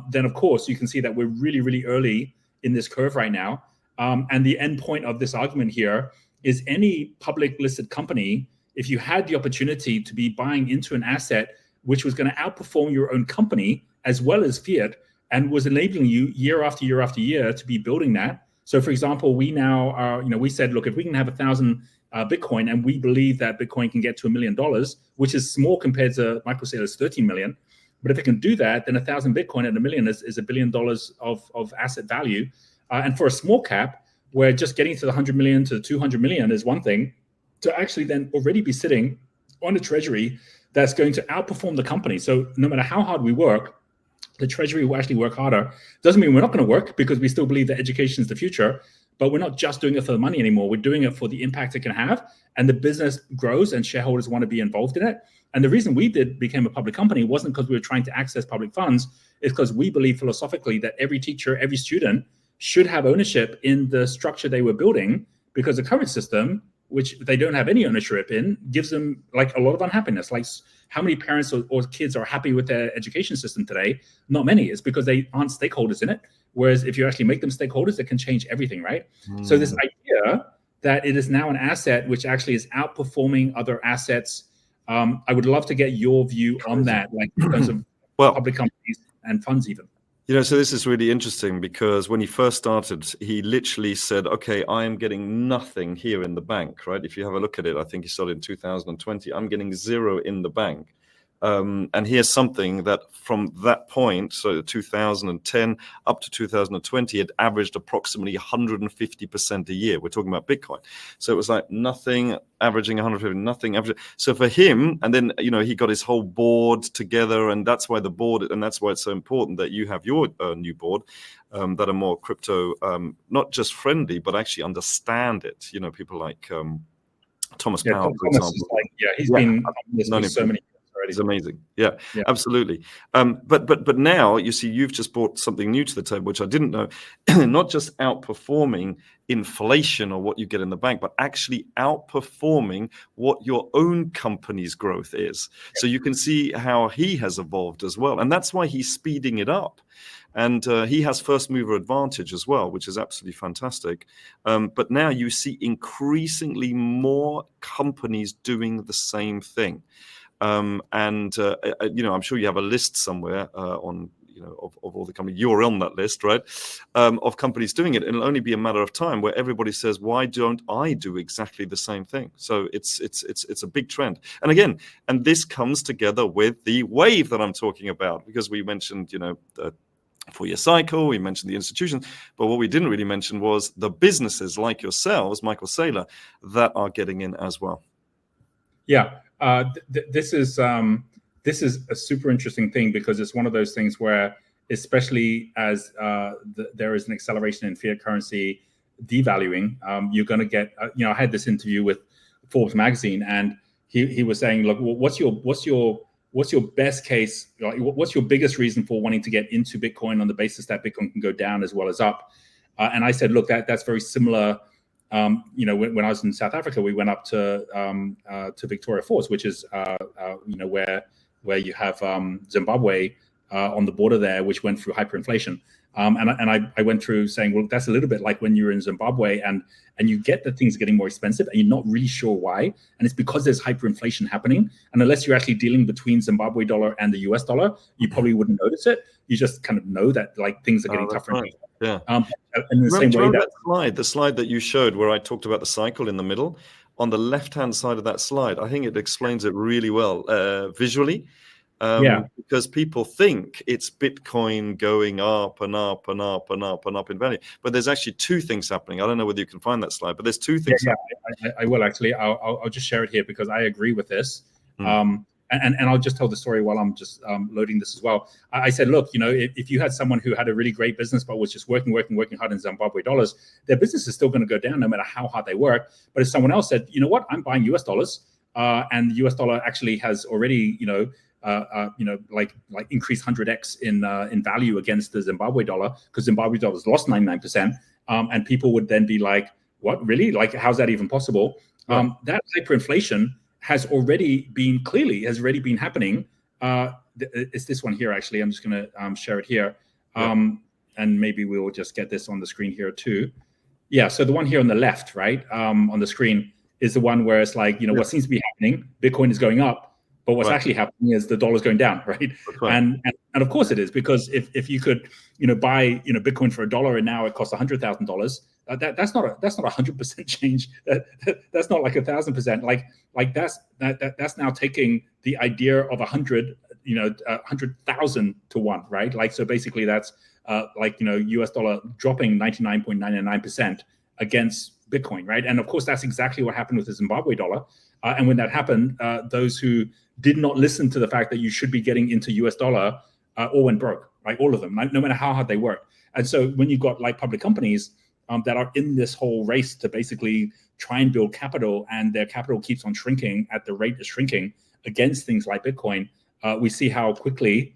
then of course you can see that we're really, really early in this curve right now. And the end point of this argument here is any public listed company, if you had the opportunity to be buying into an asset which was going to outperform your own company as well as fiat and was enabling you year after year after year to be building that. So for example, we now are, we said, look, if we can have 1,000 Bitcoin and we believe that Bitcoin can get to $1 million, which is small compared to Michael Saylor's 13 million. But if it can do that, then 1,000 Bitcoin at $1 million is $1 billion of asset value. And for a small cap, where just getting to the 100 million to 200 million is one thing, to actually then already be sitting on a treasury that's going to outperform the company. So no matter how hard we work, the treasury will actually work harder. Doesn't mean we're not going to work, because we still believe that education is the future. But we're not just doing it for the money anymore. We're doing it for the impact it can have, and the business grows and shareholders want to be involved in it. And the reason we became a public company wasn't because we were trying to access public funds. It's because we believe philosophically that every teacher, every student should have ownership in the structure they were building, because the current system, which they don't have any ownership in, gives them like a lot of unhappiness. Like how many parents or kids are happy with their education system today? Not many. It's because they aren't stakeholders in it. Whereas if you actually make them stakeholders, it can change everything, right? So this idea that it is now an asset which actually is outperforming other assets, I would love to get your view on that, like in terms of public companies and funds even. So this is really interesting, because when he first started, he literally said, okay, I am getting nothing here in the bank, right? If you have a look at it, I think he started in 2020, I'm getting zero in the bank. And here's something that from that point, so 2010 up to 2020, it averaged approximately 150% a year. We're talking about Bitcoin. So it was like nothing averaging 150, nothing averaging. So for him, and then, he got his whole board together, and that's why the board, and that's why it's so important that you have your new board that are more crypto, not just friendly, but actually understand it. People like Thomas Powell, for example. He's been on this for so many. It's amazing. Yeah, absolutely. But now you see, you've just brought something new to the table, which I didn't know. Not just outperforming inflation or what you get in the bank, but actually outperforming what your own company's growth is. So you can see how he has evolved as well. And that's why he's speeding it up. And he has first mover advantage as well, which is absolutely fantastic. But now you see increasingly more companies doing the same thing. I'm sure you have a list somewhere on, of all the companies. You're on that list, right? Of companies doing it. It'll only be a matter of time where everybody says, why don't I do exactly the same thing? So it's a big trend. And again, and this comes together with the wave that I'm talking about, because we mentioned, the 4-year cycle, we mentioned the institutions, but what we didn't really mention was the businesses like yourselves, Michael Saylor, that are getting in as well. Yeah. This is a super interesting thing, because it's one of those things where, especially as there is an acceleration in fiat currency devaluing, you're going to get. I had this interview with Forbes magazine, and he was saying, look, what's your best case? What's your biggest reason for wanting to get into Bitcoin on the basis that Bitcoin can go down as well as up? And I said, look, that's very similar. When I was in South Africa, we went up to Victoria Falls, which is where you have Zimbabwe on the border there, which went through hyperinflation. And I went through saying, well, that's a little bit like when you're in Zimbabwe and you get that things getting more expensive and you're not really sure why. And it's because there's hyperinflation happening. And unless you're actually dealing between Zimbabwe dollar and the US dollar, you probably wouldn't notice it. You just kind of know that like things are getting tougher. Right. Yeah. In the same way the slide that you showed where I talked about the cycle in the middle, on the left-hand side of that slide, I think it explains it really well visually. Because people think it's Bitcoin going up and up and up and up and up in value, but there's actually two things happening. I don't know whether you can find that slide, but there's two things. I will actually. I'll just share it here because I agree with this. and I'll just tell the story while I'm just loading this as well. I said, look, if you had someone who had a really great business but was just working hard in Zimbabwe dollars, their business is still going to go down no matter how hard they work. But if someone else said, you know what, I'm buying US dollars, and the US dollar actually has already, like increased 100x in value against the Zimbabwe dollar, because Zimbabwe dollars lost 99%, and people would then be like, what, really? Like, how's that even possible? Right. That hyperinflation has already been happening. It's this one here, actually. I'm just going to share it here. And maybe we'll just get this on the screen here too. Yeah, so the one here on the left, right, on the screen is the one where it's like, what seems to be happening, Bitcoin is going up, but what's actually happening is the dollar's going down, right? And of course it is, because if you could, buy, Bitcoin for $1 and now it costs $100,000, that's not a 100% change. That's not like 1,000%. Like that's now taking the idea of 100,000 to 1, right? Like, so basically that's US dollar dropping 99.99% against Bitcoin, right? And of course that's exactly what happened with the Zimbabwe dollar. And when that happened, those who did not listen to the fact that you should be getting into US dollar all went broke, right? All of them, no matter how hard they worked. And so when you've got like public companies that are in this whole race to basically try and build capital, and their capital keeps on shrinking at the rate it's shrinking against things like Bitcoin, we see how quickly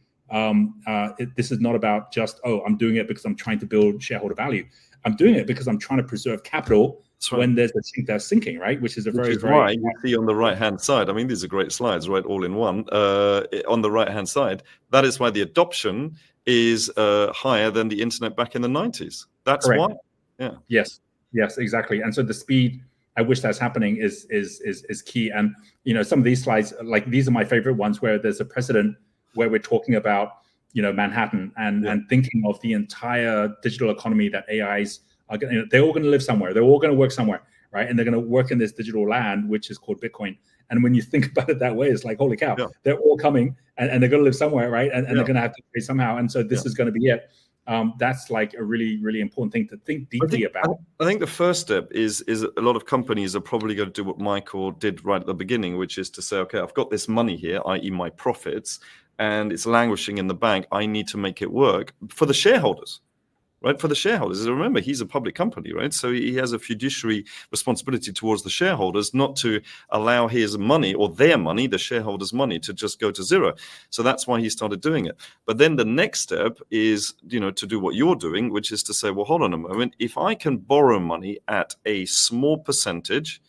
this is not about just, I'm doing it because I'm trying to build shareholder value. I'm doing it because I'm trying to preserve capital when there's a sink that's sinking, right? Which is very why you see on the right-hand side, I mean, these are great slides, right? All in one. On the right-hand side, that is why the adoption is higher than the internet back in the 90s. That's correct. Why. Yeah. Yes, exactly. And so the speed at which that's happening is key. And some of these slides, like these are my favorite ones, where there's a precedent where we're talking about Manhattan and thinking of the entire digital economy that AIs are going. They're all going to live somewhere. They're all going to work somewhere, right? And they're going to work in this digital land, which is called Bitcoin. And when you think about it that way, it's like, holy cow, they're all coming and they're going to live somewhere, right? And they're going to have to pay somehow. And so this is going to be it. That's like a really, really important thing to think deeply about. I think the first step is a lot of companies are probably going to do what Michael did right at the beginning, which is to say, okay, I've got this money here, i.e. my profits, and it's languishing in the bank. I need to make it work for the shareholders, right? For the shareholders. Remember, he's a public company, right? So he has a fiduciary responsibility towards the shareholders, not to allow his money or their money, the shareholders' money, to just go to zero. So that's why he started doing it. But then the next step is, to do what you're doing, which is to say, well, hold on a moment. If I can borrow money at a small percentage,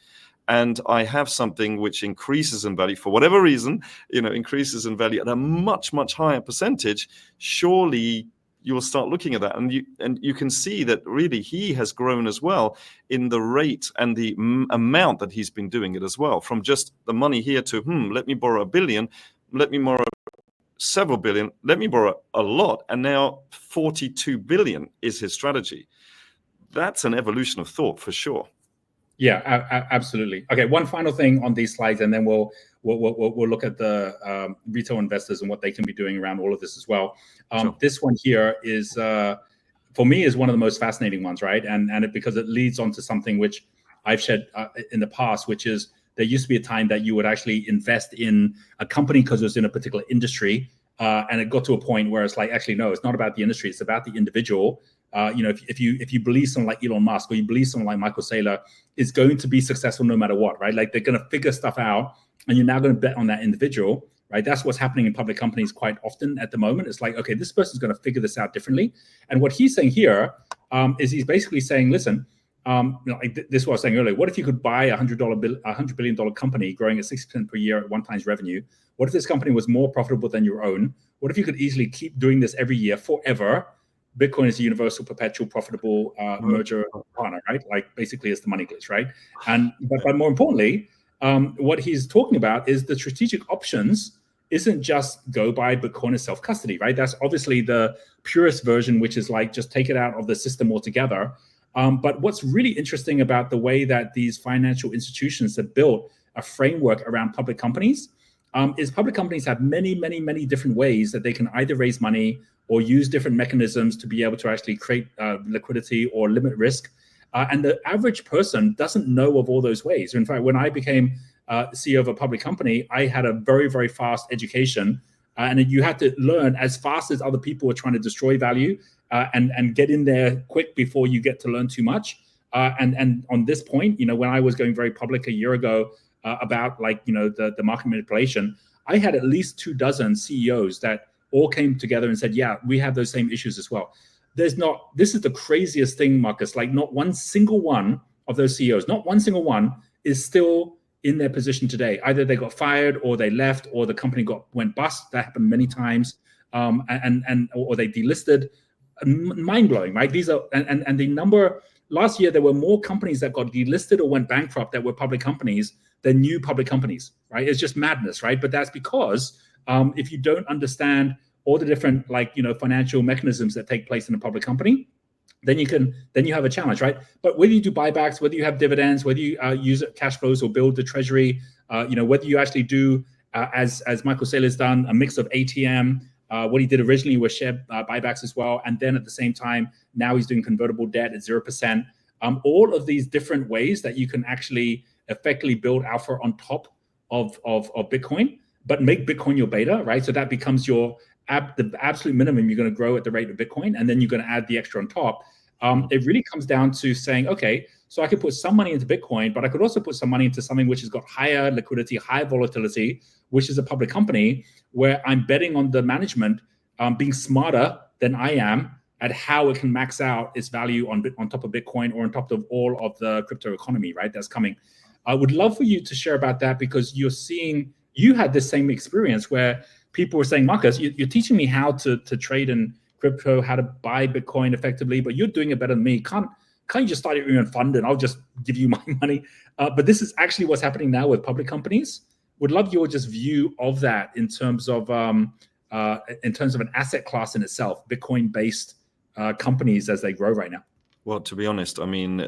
and I have something which increases in value for whatever reason, increases in value at a much, much higher percentage, surely you will start looking at that, and you can see that really he has grown as well in the rate and the amount that he's been doing it as well, from just the money here to let me borrow $1 billion, let me borrow several billion, let me borrow a lot, and now 42 billion is his strategy. That's an evolution of thought for sure. Yeah, absolutely. Okay, one final thing on these slides, and then we'll look at the retail investors and what they can be doing around all of this as well. Sure. This one here is, for me, is one of the most fascinating ones, right? And because it leads on to something which I've shared in the past, which is there used to be a time that you would actually invest in a company because it was in a particular industry, and it got to a point where it's like, actually, no, it's not about the industry; it's about the individual. If you believe someone like Elon Musk, or you believe someone like Michael Saylor is going to be successful no matter what, right? Like, they're going to figure stuff out, and you're now going to bet on that individual, right? That's what's happening in public companies quite often at the moment. It's like, okay, this person's going to figure this out differently. And what he's saying here is he's basically saying, listen, this is what I was saying earlier. What if you could buy a $100 billion company growing at 60% per year at 1 times revenue? What if this company was more profitable than your own? What if you could easily keep doing this every year forever? Bitcoin is a universal, perpetual, profitable merger partner, right? Like, basically, it's the money glitch, right? But more importantly, what he's talking about is the strategic options isn't just go buy Bitcoin as self-custody, right? That's obviously the purest version, which is like just take it out of the system altogether. But what's really interesting about the way that these financial institutions have built a framework around public companies is public companies have many, many, many different ways that they can either raise money or use different mechanisms to be able to actually create liquidity or limit risk. And the average person doesn't know of all those ways. In fact, when I became CEO of a public company, I had a very, very fast education. And you had to learn as fast as other people were trying to destroy value and get in there quick before you get to learn too much. And on this point, when I was going very public a year ago about the market manipulation, I had at least 24 CEOs that all came together and said, yeah, we have those same issues as well. This is the craziest thing, Marcus, like not one single one of those CEOs, not one single one is still in their position today. Either they got fired or they left or the company went bust. That happened many times. Or they delisted. Mind-blowing, right? These are, and the number, last year, there were more companies that got delisted or went bankrupt that were public companies than new public companies, right? It's just madness, right? But that's because if you don't understand all the different financial mechanisms that take place in a public company, then you have a challenge, right? But whether you do buybacks, whether you have dividends, whether you use cash flows or build the treasury, whether you actually do as Michael Saylor's done a mix of ATM. What he did originally was share buybacks as well, and then at the same time now he's doing convertible debt at 0%. All of these different ways that you can actually effectively build alpha on top of Bitcoin, but make Bitcoin your beta, right? So that becomes the absolute minimum you're going to grow at the rate of Bitcoin, and then you're going to add the extra on top. It really comes down to saying, okay, so I could put some money into Bitcoin, but I could also put some money into something which has got higher liquidity, higher volatility, which is a public company where I'm betting on the management being smarter than I am at how it can max out its value on top of Bitcoin or on top of all of the crypto economy, right? That's coming. I would love for you to share about that, because you had this same experience where people were saying, Marcus, you're teaching me how to trade in crypto, how to buy Bitcoin effectively, but you're doing it better than me. Can't you just start your own fund and I'll just give you my money? But this is actually what's happening now with public companies. Would love your just view of that in terms of an asset class in itself, Bitcoin-based companies as they grow right now. Well, to be honest, I mean,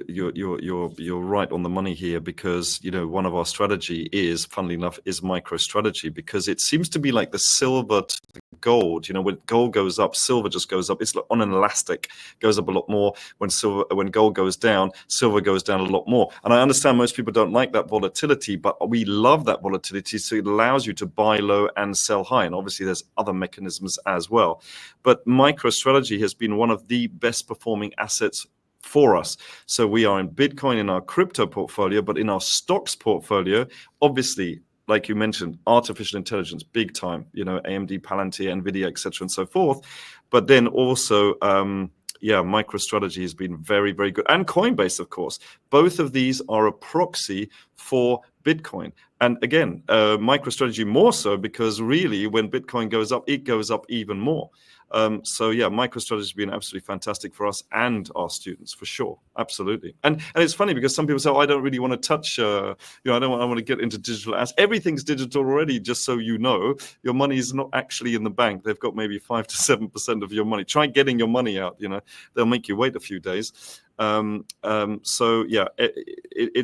you're right on the money here, because one of our strategy is, funnily enough, is micro strategy, because it seems to be like the silver to the gold. When gold goes up, silver just goes up. It's like on an elastic, goes up a lot more. When gold goes down, silver goes down a lot more. And I understand most people don't like that volatility, but we love that volatility. So it allows you to buy low and sell high. And obviously, there's other mechanisms as well. But micro strategy has been one of the best performing assets for us. So we are in Bitcoin in our crypto portfolio, but in our stocks portfolio, obviously, like you mentioned, artificial intelligence, big time, AMD, Palantir, NVIDIA, etc., and so forth. But then also, MicroStrategy has been very, very good. And Coinbase, of course. Both of these are a proxy for Bitcoin. And again, MicroStrategy more so, because really when Bitcoin goes up, it goes up even more. MicroStrategy has been absolutely fantastic for us and our students, for sure. Absolutely. And it's funny because some people say, I don't really want to touch, I want to get into digital assets. Everything's digital already, just so you know. Your money is not actually in the bank. They've got maybe 5 to 7% of your money. Try getting your money out, they'll make you wait a few days. It's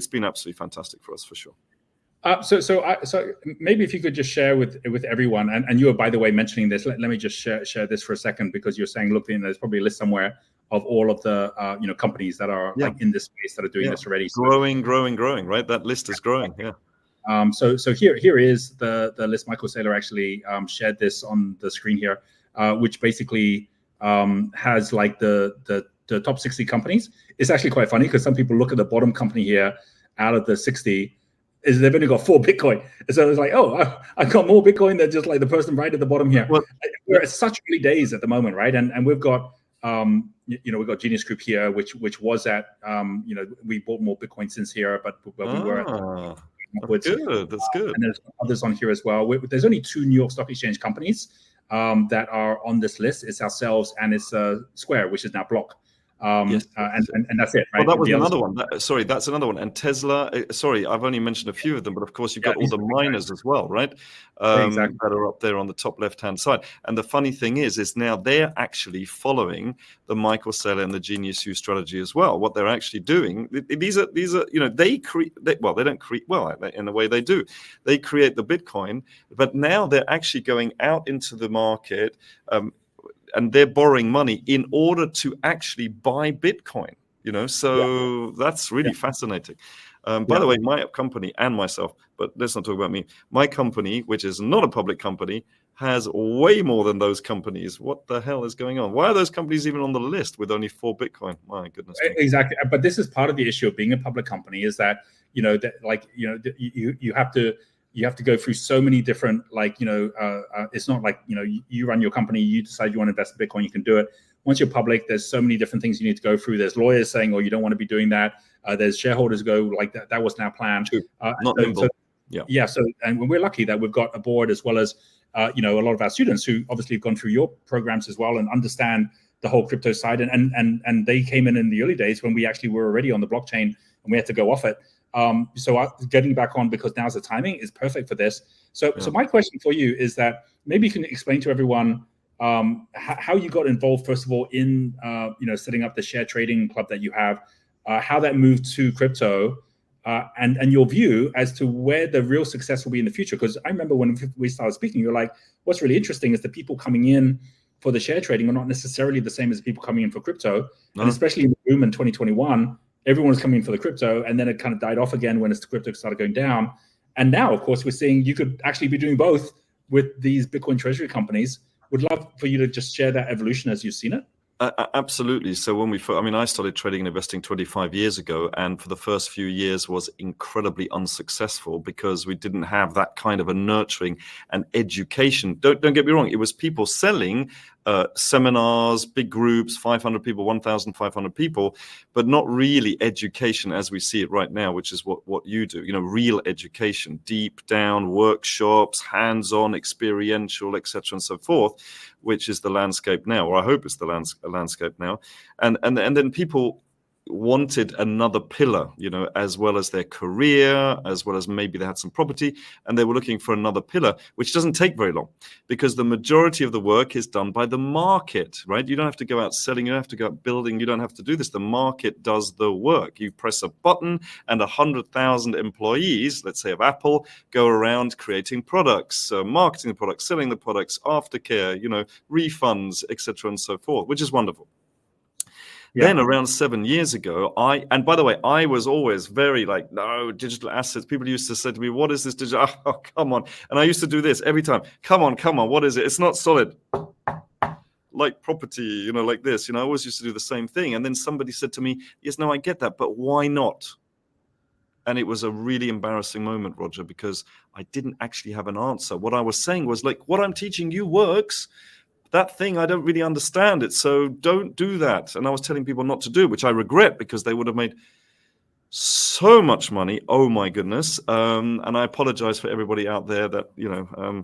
been absolutely fantastic for us, for sure. So maybe if you could just share with everyone, and you were, by the way, mentioning this. Let me just share this for a second, because you're saying, look, there's probably a list somewhere of all of the companies that are like in this space that are doing this already. Growing, right? That list is growing. Yeah. So here is the list. Michael Saylor actually shared this on the screen here, which basically has like the top 60 companies. It's actually quite funny because some people look at the bottom company here out of the 60. Is they've only got 4 Bitcoin. And so it's like, I've got more Bitcoin than just like the person right at the bottom here. We're at such early days at the moment, right? And we've got, we've got Genius Group here, which was at, we bought more Bitcoin since here, but we were at upwards. That's good. And there's others on here as well. There's only 2 New York Stock Exchange companies that are on this list. It's ourselves and it's Square, which is now Block. Yes. And that's it, right? Well, that was another one. That's another one. And Tesla, I've only mentioned a few of them, but of course you've got all the miners as well, right? Exactly. That are up there on the top left-hand side. And the funny thing is now they're actually following the Michael Saylor and the Genius U strategy as well. What they're actually doing, these are they create, they don't create, in a way they do. They create the Bitcoin, but now they're actually going out into the market, and they're borrowing money in order to actually buy Bitcoin, so that's really fascinating. By the way, my company and myself, but let's not talk about me. My company, which is not a public company, has way more than those companies. What the hell is going on? Why are those companies even on the list with only 4 Bitcoin? My goodness me. Exactly. But this is part of the issue of being a public company, is that, you have to go through so many different, it's not like, you run your company, you decide you want to invest in Bitcoin, you can do it. Once you're public, there's so many different things you need to go through. There's lawyers saying, oh, you don't want to be doing that. There's shareholders go, like, that wasn't our plan. Not nimble. And we're lucky that we've got a board, as well as a lot of our students who obviously have gone through your programs as well and understand the whole crypto side. And they came in the early days when we actually were already on the blockchain and we had to go off it. So getting back on, because now's the timing, is perfect for this. So my question for you is that maybe you can explain to everyone how you got involved, first of all, in setting up the share trading club that you have, how that moved to crypto, and your view as to where the real success will be in the future. Because I remember when we started speaking, you were like, what's really interesting is the people coming in for the share trading are not necessarily the same as the people coming in for crypto. And especially in the boom in 2021, everyone was coming in for the crypto, and then it kind of died off again when the crypto started going down. And now, of course, we're seeing you could actually be doing both with these Bitcoin treasury companies. Would love for you to just share that evolution as you've seen it. Absolutely. So I started trading and investing 25 years ago, and for the first few years was incredibly unsuccessful because we didn't have that kind of a nurturing and education. Don't get me wrong. It was people selling seminars, big groups, 500 people, 1,500 people, but not really education as we see it right now, which is what you do. Real education, deep down workshops, hands-on, experiential, etc., and so forth, which is the landscape now, or I hope it's the landscape now. And then people wanted another pillar, as well as their career, as well as maybe they had some property, and they were looking for another pillar, which doesn't take very long because the majority of the work is done by the market, right? You don't have to go out selling, you don't have to go out building, you don't have to do this. The market does the work. You press a button and 100,000 employees, let's say of Apple, go around creating products, marketing the products, selling the products, aftercare, refunds, etc., and so forth, which is wonderful. Then around 7 years ago, and by the way, I was always very like, no, digital assets. People used to say to me, what is this digital? Oh, come on. And I used to do this every time. Come on. What is it? It's not solid. Like property, like this. I always used to do the same thing. And then somebody said to me, yes, no, I get that, but why not? And it was a really embarrassing moment, Roger, because I didn't actually have an answer. What I was saying was like, what I'm teaching you works. That thing, I don't really understand it, so don't do that. And I was telling people not to do, which I regret because they would have made so much money. Oh my goodness. And I apologize for everybody out there that,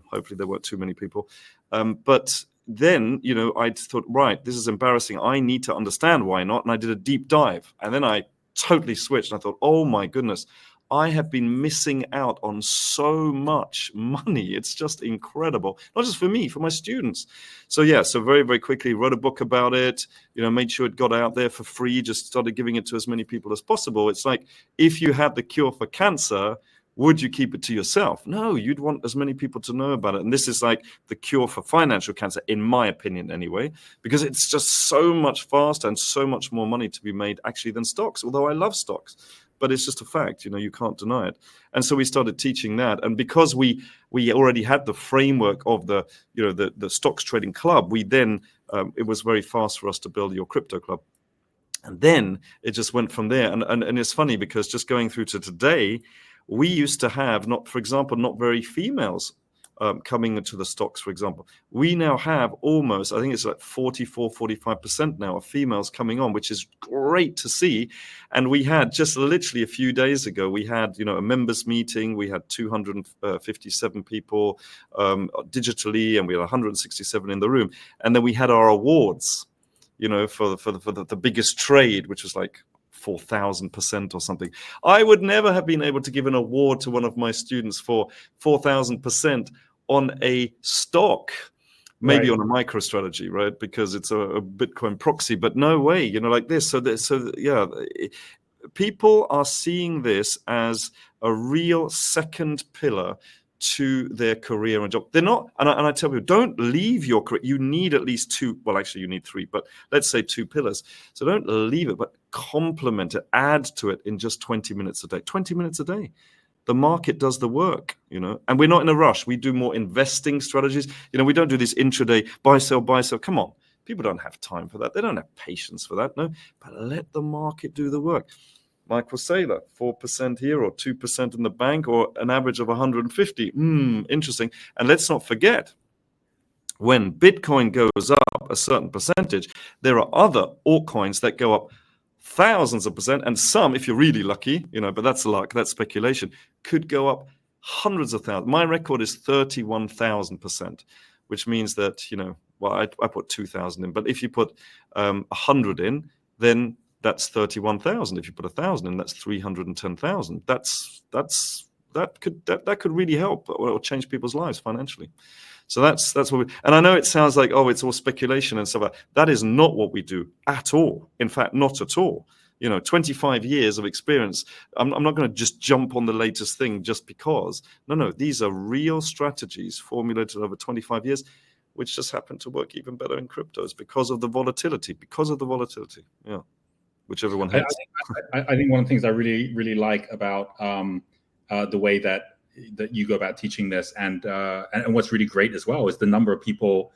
hopefully there weren't too many people. But then, I thought, right, this is embarrassing. I need to understand why not. And I did a deep dive. And then I totally switched. And I thought, oh my goodness, I have been missing out on so much money. It's just incredible. Not just for me, for my students. So very, very quickly wrote a book about it, made sure it got out there for free, just started giving it to as many people as possible. It's like, if you had the cure for cancer, would you keep it to yourself? No, you'd want as many people to know about it. And this is like the cure for financial cancer, in my opinion anyway, because it's just so much faster and so much more money to be made actually than stocks, although I love stocks. But it's just a fact, you can't deny it. And so we started teaching that. And because we already had the framework of the stocks trading club, we then, it was very fast for us to build your crypto club. And then it just went from there. And it's funny because just going through to today, we used to have, not very females coming into the stocks, for example. We now have almost, I think it's like 44-45% now of females coming on, which is great to see. And we had just literally a few days ago, we had a members meeting. We had 257 people digitally, and we had 167 in the room. And then we had our awards, for the biggest trade, which was like 4,000% or something. I would never have been able to give an award to one of my students for 4,000% on a stock, maybe on a micro strategy, right? Because it's a Bitcoin proxy, but no way, like this. So people are seeing this as a real second pillar to their career and job. They're not, and I tell people, don't leave your career. You need at least two, well, actually you need three, but let's say 2 pillars. So don't leave it, but complement it, add to it in just 20 minutes a day. 20 minutes a day. The market does the work, and we're not in a rush. We do more investing strategies. We don't do this intraday buy, sell, buy, sell. Come on. People don't have time for that. They don't have patience for that. No, but let the market do the work. Michael Saylor, 4% here or 2% in the bank or an average of 150. Interesting. And let's not forget, when Bitcoin goes up a certain percentage, there are other altcoins that go up thousands of percent, and some, if you're really lucky, but that's luck, that's speculation, could go up hundreds of thousands. My record is 31,000%, which means that, well, I put 2,000 in, but if you put 100 in, then that's 31,000. If you put 1,000 in, that's 310,000. That could really help or change people's lives financially. So that's what we, and I know it sounds like, oh, it's all speculation and stuff like that. That is not what we do at all. In fact, not at all. 25 years of experience. I'm not going to just jump on the latest thing just because. No, these are real strategies formulated over 25 years, which just happen to work even better in cryptos because of the volatility. Yeah, which everyone hates. I think one of the things I really, really like about the way that you go about teaching this, and what's really great as well is the number of people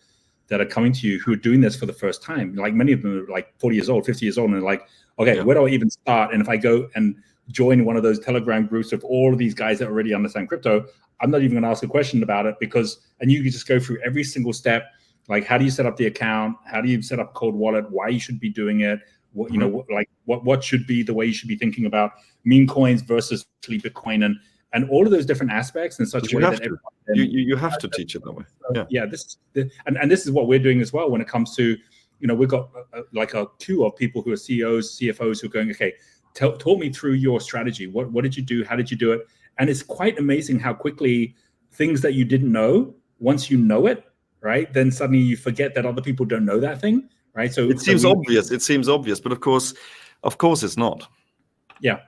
that are coming to you who are doing this for the first time. Like many of them are like 40 years old, 50 years old, and they're like, okay, where do I even start? And if I go and join one of those Telegram groups of all of these guys that already understand crypto, I'm not even going to ask a question about it and you can just go through every single step. Like, how do you set up the account? How do you set up a cold wallet? Why you should be doing it? What should be the way you should be thinking about meme coins versus Bitcoin and all of those different aspects in such a way that you have to teach it that way. This is what we're doing as well when it comes to, we've got like a queue of people who are CEOs, CFOs who are going, okay, talk me through your strategy. What did you do? How did you do it? And it's quite amazing how quickly things that you didn't know, once you know it, right, then suddenly you forget that other people don't know that thing, right? So it seems obvious. It seems obvious, but of course it's not. Yeah.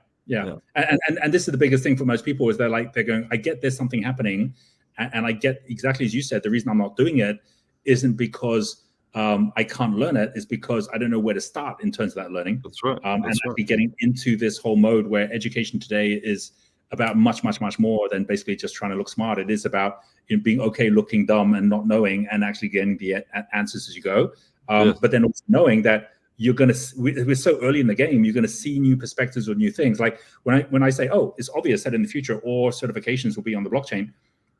And this is the biggest thing for most people is they're going, I get there's something happening, and I get exactly as you said, the reason I'm not doing it isn't because I can't learn it, is because I don't know where to start in terms of that learning. That's right. Actually getting into this whole mode where education today is about much, much, much more than basically just trying to look smart. It is about being okay looking dumb and not knowing, and actually getting the answers as you go. But then also knowing that we're so early in the game, you're going to see new perspectives or new things. Like when I say, oh, it's obvious that in the future all certifications will be on the blockchain,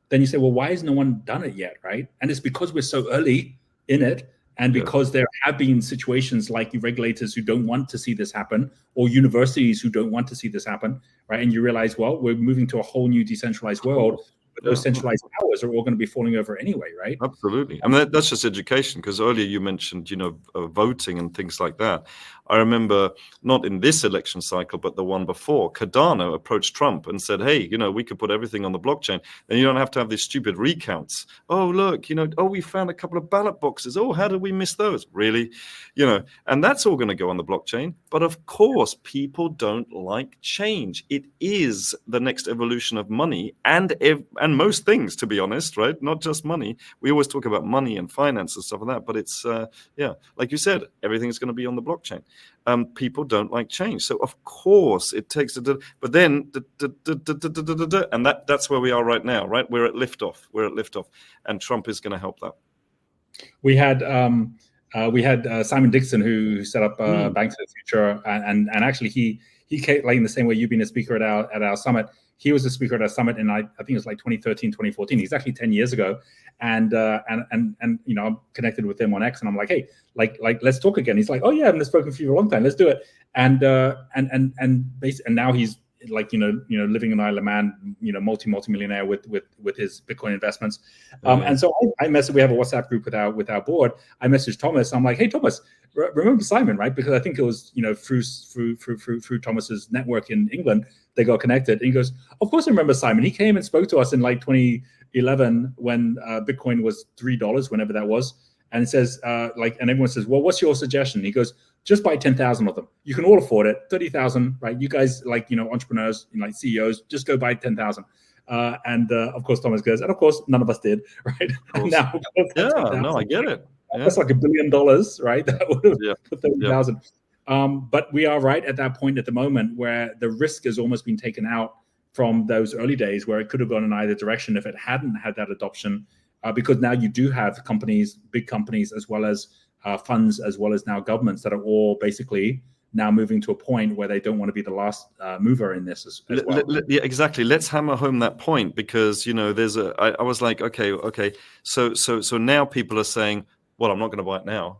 then you say, well, why has no one done it yet, right? And it's because we're so early in it, and because there have been situations like regulators who don't want to see this happen, or universities who don't want to see this happen, right? And you realize, well, we're moving to a whole new decentralized world. But those centralized powers are all going to be falling over anyway, right? Absolutely. I mean, that's just education, because earlier you mentioned, voting and things like that. I remember not in this election cycle, but the one before, Cardano approached Trump and said, hey, we could put everything on the blockchain and you don't have to have these stupid recounts. Oh, look, we found a couple of ballot boxes. Oh, how did we miss those? Really? And that's all going to go on the blockchain. But of course, people don't like change. It is the next evolution of money and most things, to be honest, right? Not just money. We always talk about money and finance and stuff like that, but it's, like you said, everything's going to be on the blockchain. People don't like change. So of course it takes but then, and that's where we are right now, right? We're at liftoff, and Trump is going to help that. We had Simon Dixon, who set up Bank to the Future, and actually he came, like in the same way you've been a speaker at our summit. He was a speaker at our summit in I think it was like 2013, 2014, exactly 10 years ago. And I'm connected with him on X, and I'm like, hey, like let's talk again. He's like, oh yeah, I haven't spoken to you for a long time. Let's do it. And now he's like living in Isle of Man, multi-millionaire with his Bitcoin investments. And so I messaged. We have a WhatsApp group with our board. I messaged Thomas. I'm like, hey Thomas, remember Simon, right? Because I think it was through Thomas's network in England they got connected. And he goes, of course I remember Simon. He came and spoke to us in like 2011 when Bitcoin was $3, whenever that was. And it says, and everyone says, well, what's your suggestion? He goes, just buy 10,000 of them. You can all afford it. 30,000, right? You guys, entrepreneurs, CEOs, just go buy 10,000. And of course, Thomas goes, and of course, none of us did, right? And now, of course, yeah, that's no, I get it. Yeah. That's like $1 billion, right? That would have put 30,000. But we are right at that point at the moment where the risk has almost been taken out from those early days where it could have gone in either direction if it hadn't had that adoption, because now you do have companies, big companies, as well as funds, as well as now governments that are all basically now moving to a point where they don't want to be the last mover in this as well. Yeah, exactly. Let's hammer home that point, because there's I was like, okay, so now people are saying, well, I'm not going to buy it now.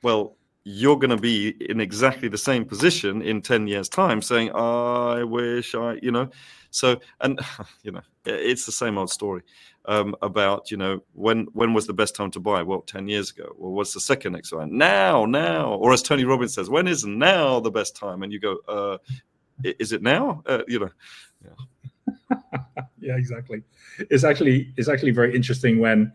Well, you're going to be in exactly the same position in 10 years' time, saying, I wish So, and it's the same old story about when was the best time to buy? Well, 10 years ago. Well, what's the second next one? Now, or as Tony Robbins says, when is now the best time? And you go, is it now? Yeah. Yeah, exactly. It's actually very interesting when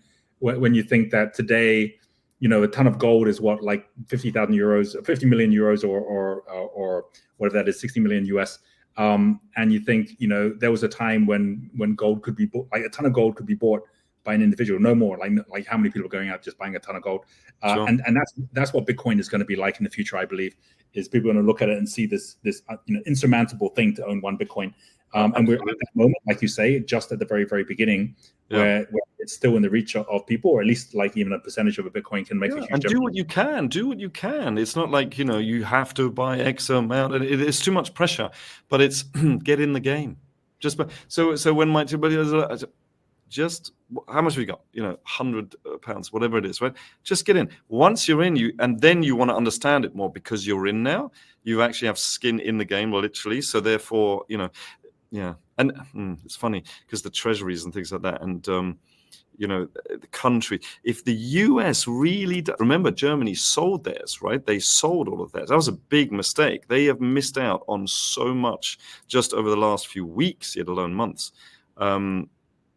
you think that today, a ton of gold is what, like 50,000 euros, 50 million euros, or whatever that is, 60 million US. And you think, there was a time when gold could be bought, like a ton of gold could be bought by an individual, no more. Like how many people are going out just buying a ton of gold? Sure. And that's what Bitcoin is going to be like in the future, I believe. Is people are going to look at it and see this insurmountable thing to own one Bitcoin. And we're at that moment, like you say, just at the very, very beginning, where it's still in the reach of people, or at least like even a percentage of a Bitcoin can make a huge difference. And do what you can. It's not like, you have to buy X amount. It's too much pressure, but it's get in the game. So when just how much have we got? £100, whatever it is, right? Just get in. Once you're in, and then you want to understand it more because you're in now. You actually have skin in the game, literally. So therefore, yeah. And it's funny because the treasuries and things like that, and the country. If the US really remember, Germany sold theirs, right? They sold all of theirs. That was a big mistake. They have missed out on so much just over the last few weeks, yet alone months.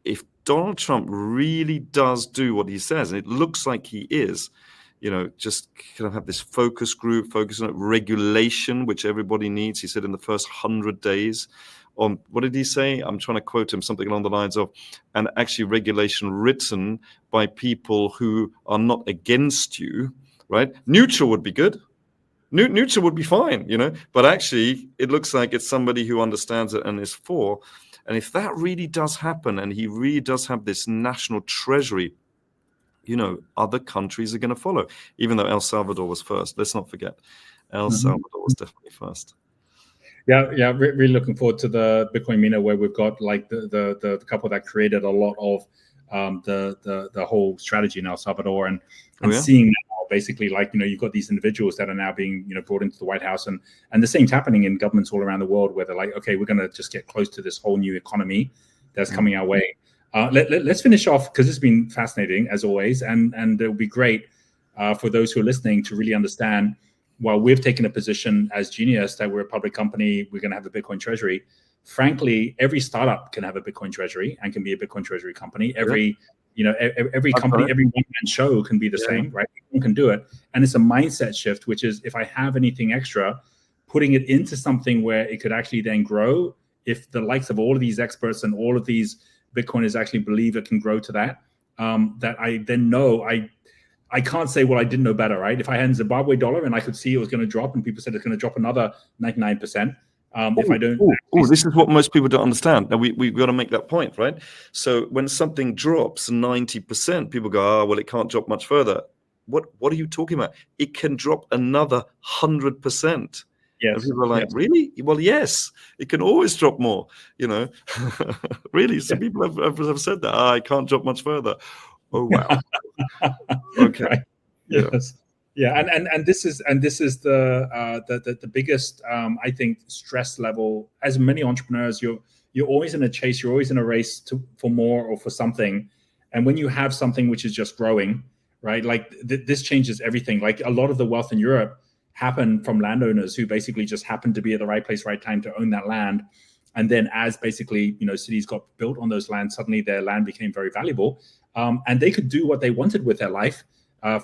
If Donald Trump really does do what he says, and it looks like he is, just kind of have this focus group, focus on regulation, which everybody needs. He said in the first 100 days on, what did he say? I'm trying to quote him, something along the lines of, and actually regulation written by people who are not against you, right? Neutral would be good. Neutral would be fine, but actually it looks like it's somebody who understands it and is for. And if that really does happen, and he really does have this national treasury, other countries are going to follow, even though El Salvador was first. Let's not forget, El Salvador was definitely first. Yeah, really looking forward to the Bitcoin Mina, where we've got like the couple that created a lot of the whole strategy in El Salvador, and seeing now basically like you've got these individuals that are now being brought into the White House, and the same's happening in governments all around the world, where they're like, okay, we're going to just get close to this whole new economy that's coming our way. Let's finish off, because it's been fascinating as always, and it will be great for those who are listening to really understand. While we've taken a position as Genius that we're a public company, we're going to have a Bitcoin treasury. Frankly, every startup can have a Bitcoin treasury and can be a Bitcoin treasury company. Every company, every one-man show can be the same, right? Everyone can do it. And it's a mindset shift, which is, if I have anything extra, putting it into something where it could actually then grow. If the likes of all of these experts and all of these Bitcoiners actually believe it can grow to that, that I then know I can't say, well, I didn't know better, right? If I had a Zimbabwe dollar and I could see it was going to drop, and people said it's going to drop another 99%, if I don't... this is what most people don't understand. Now, we've got to make that point, right? So when something drops 90%, people go, oh, well, it can't drop much further. What are you talking about? It can drop another 100%. Yes. And people are like, really? Well, yes, it can always drop more, Really? Some people have said that. I can't drop much further. Oh, wow. Okay. Right. Yes. Yeah. And this is the biggest I think stress level. As many entrepreneurs, you're always in a chase, you're always in a race for more or for something. And when you have something which is just growing, right? Like this changes everything. Like a lot of the wealth in Europe happened from landowners who basically just happened to be at the right place, right time to own that land. And then as basically, cities got built on those lands, suddenly their land became very valuable. And they could do what they wanted with their life,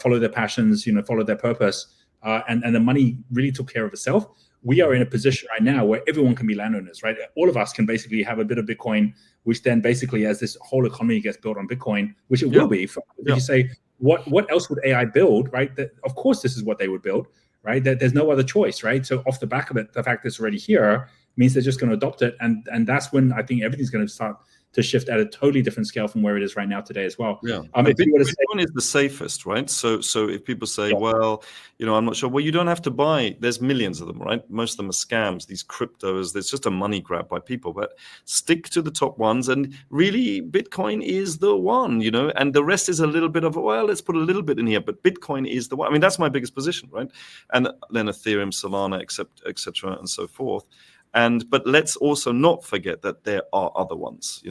follow their passions, follow their purpose. And the money really took care of itself. we are in a position right now where everyone can be landowners, right? All of us can basically have a bit of Bitcoin, which then basically, as this whole economy gets built on Bitcoin, which it will be. If you say, what else would AI build, right? That, of course, this is what they would build, right? That there's no other choice, right? So off the back of it, the fact that it's already here means they're just going to adopt it, and that's when I think everything's going to start to shift at a totally different scale from where it is right now today as well. Bitcoin is the safest, right? So if people say, well, I'm not sure. Well, you don't have to buy. There's millions of them, right? Most of them are scams. These cryptos, there's just a money grab by people. But stick to the top ones, and really, Bitcoin is the one, and the rest is a little bit of, well, let's put a little bit in here. But Bitcoin is the one. I mean, that's my biggest position, right? And then Ethereum, Solana, etc., and so forth. But let's also not forget that there are other ones.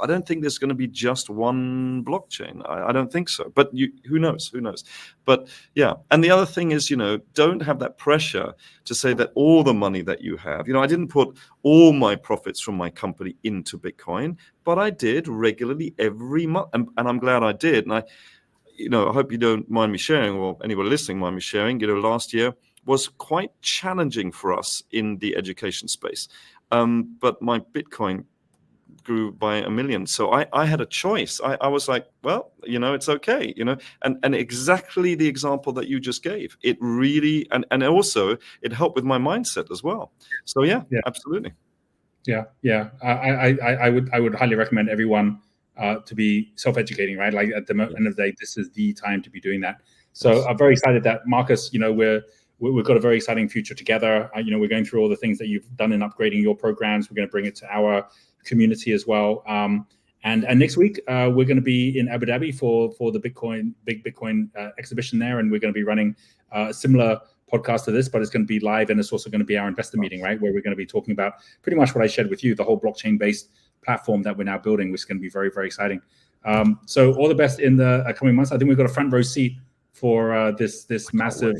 I don't think there's going to be just one blockchain. I don't think so. But who knows? Who knows? But yeah. And the other thing is, don't have that pressure to say that all the money that you have. I didn't put all my profits from my company into Bitcoin, but I did regularly every month, and I'm glad I did. And I hope you don't mind me sharing, or anybody listening mind me sharing. Last year was quite challenging for us in the education space. But my Bitcoin grew by 1 million. So I had a choice. I was like, well, it's okay, and exactly the example that you just gave. It really, and also it helped with my mindset as well. So yeah. Absolutely. Yeah. I would highly recommend everyone to be self-educating, right? Like at the end of the day, this is the time to be doing that. So I'm very excited that Marcus, we've got a very exciting future together. We're going through all the things that you've done in upgrading your programs. We're going to bring it to our community as well. And next week, we're going to be in Abu Dhabi for the big Bitcoin exhibition there. And we're going to be running a similar podcast to this, but it's going to be live. And it's also going to be our investor meeting, right? Where we're going to be talking about pretty much what I shared with you, the whole blockchain-based platform that we're now building, which is going to be very, very exciting. So all the best in the coming months. I think we've got a front row seat for this massive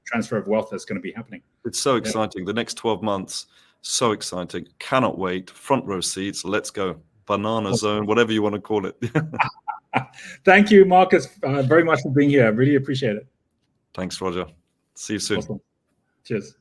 transfer of wealth that's going to be happening. It's so exciting. The next 12 months, so exciting. Cannot wait. Front row seats. Let's go. Banana zone, whatever you want to call it. Thank you, Marcus, very much for being here. I really appreciate it. Thanks, Roger. See you soon. Awesome. Cheers.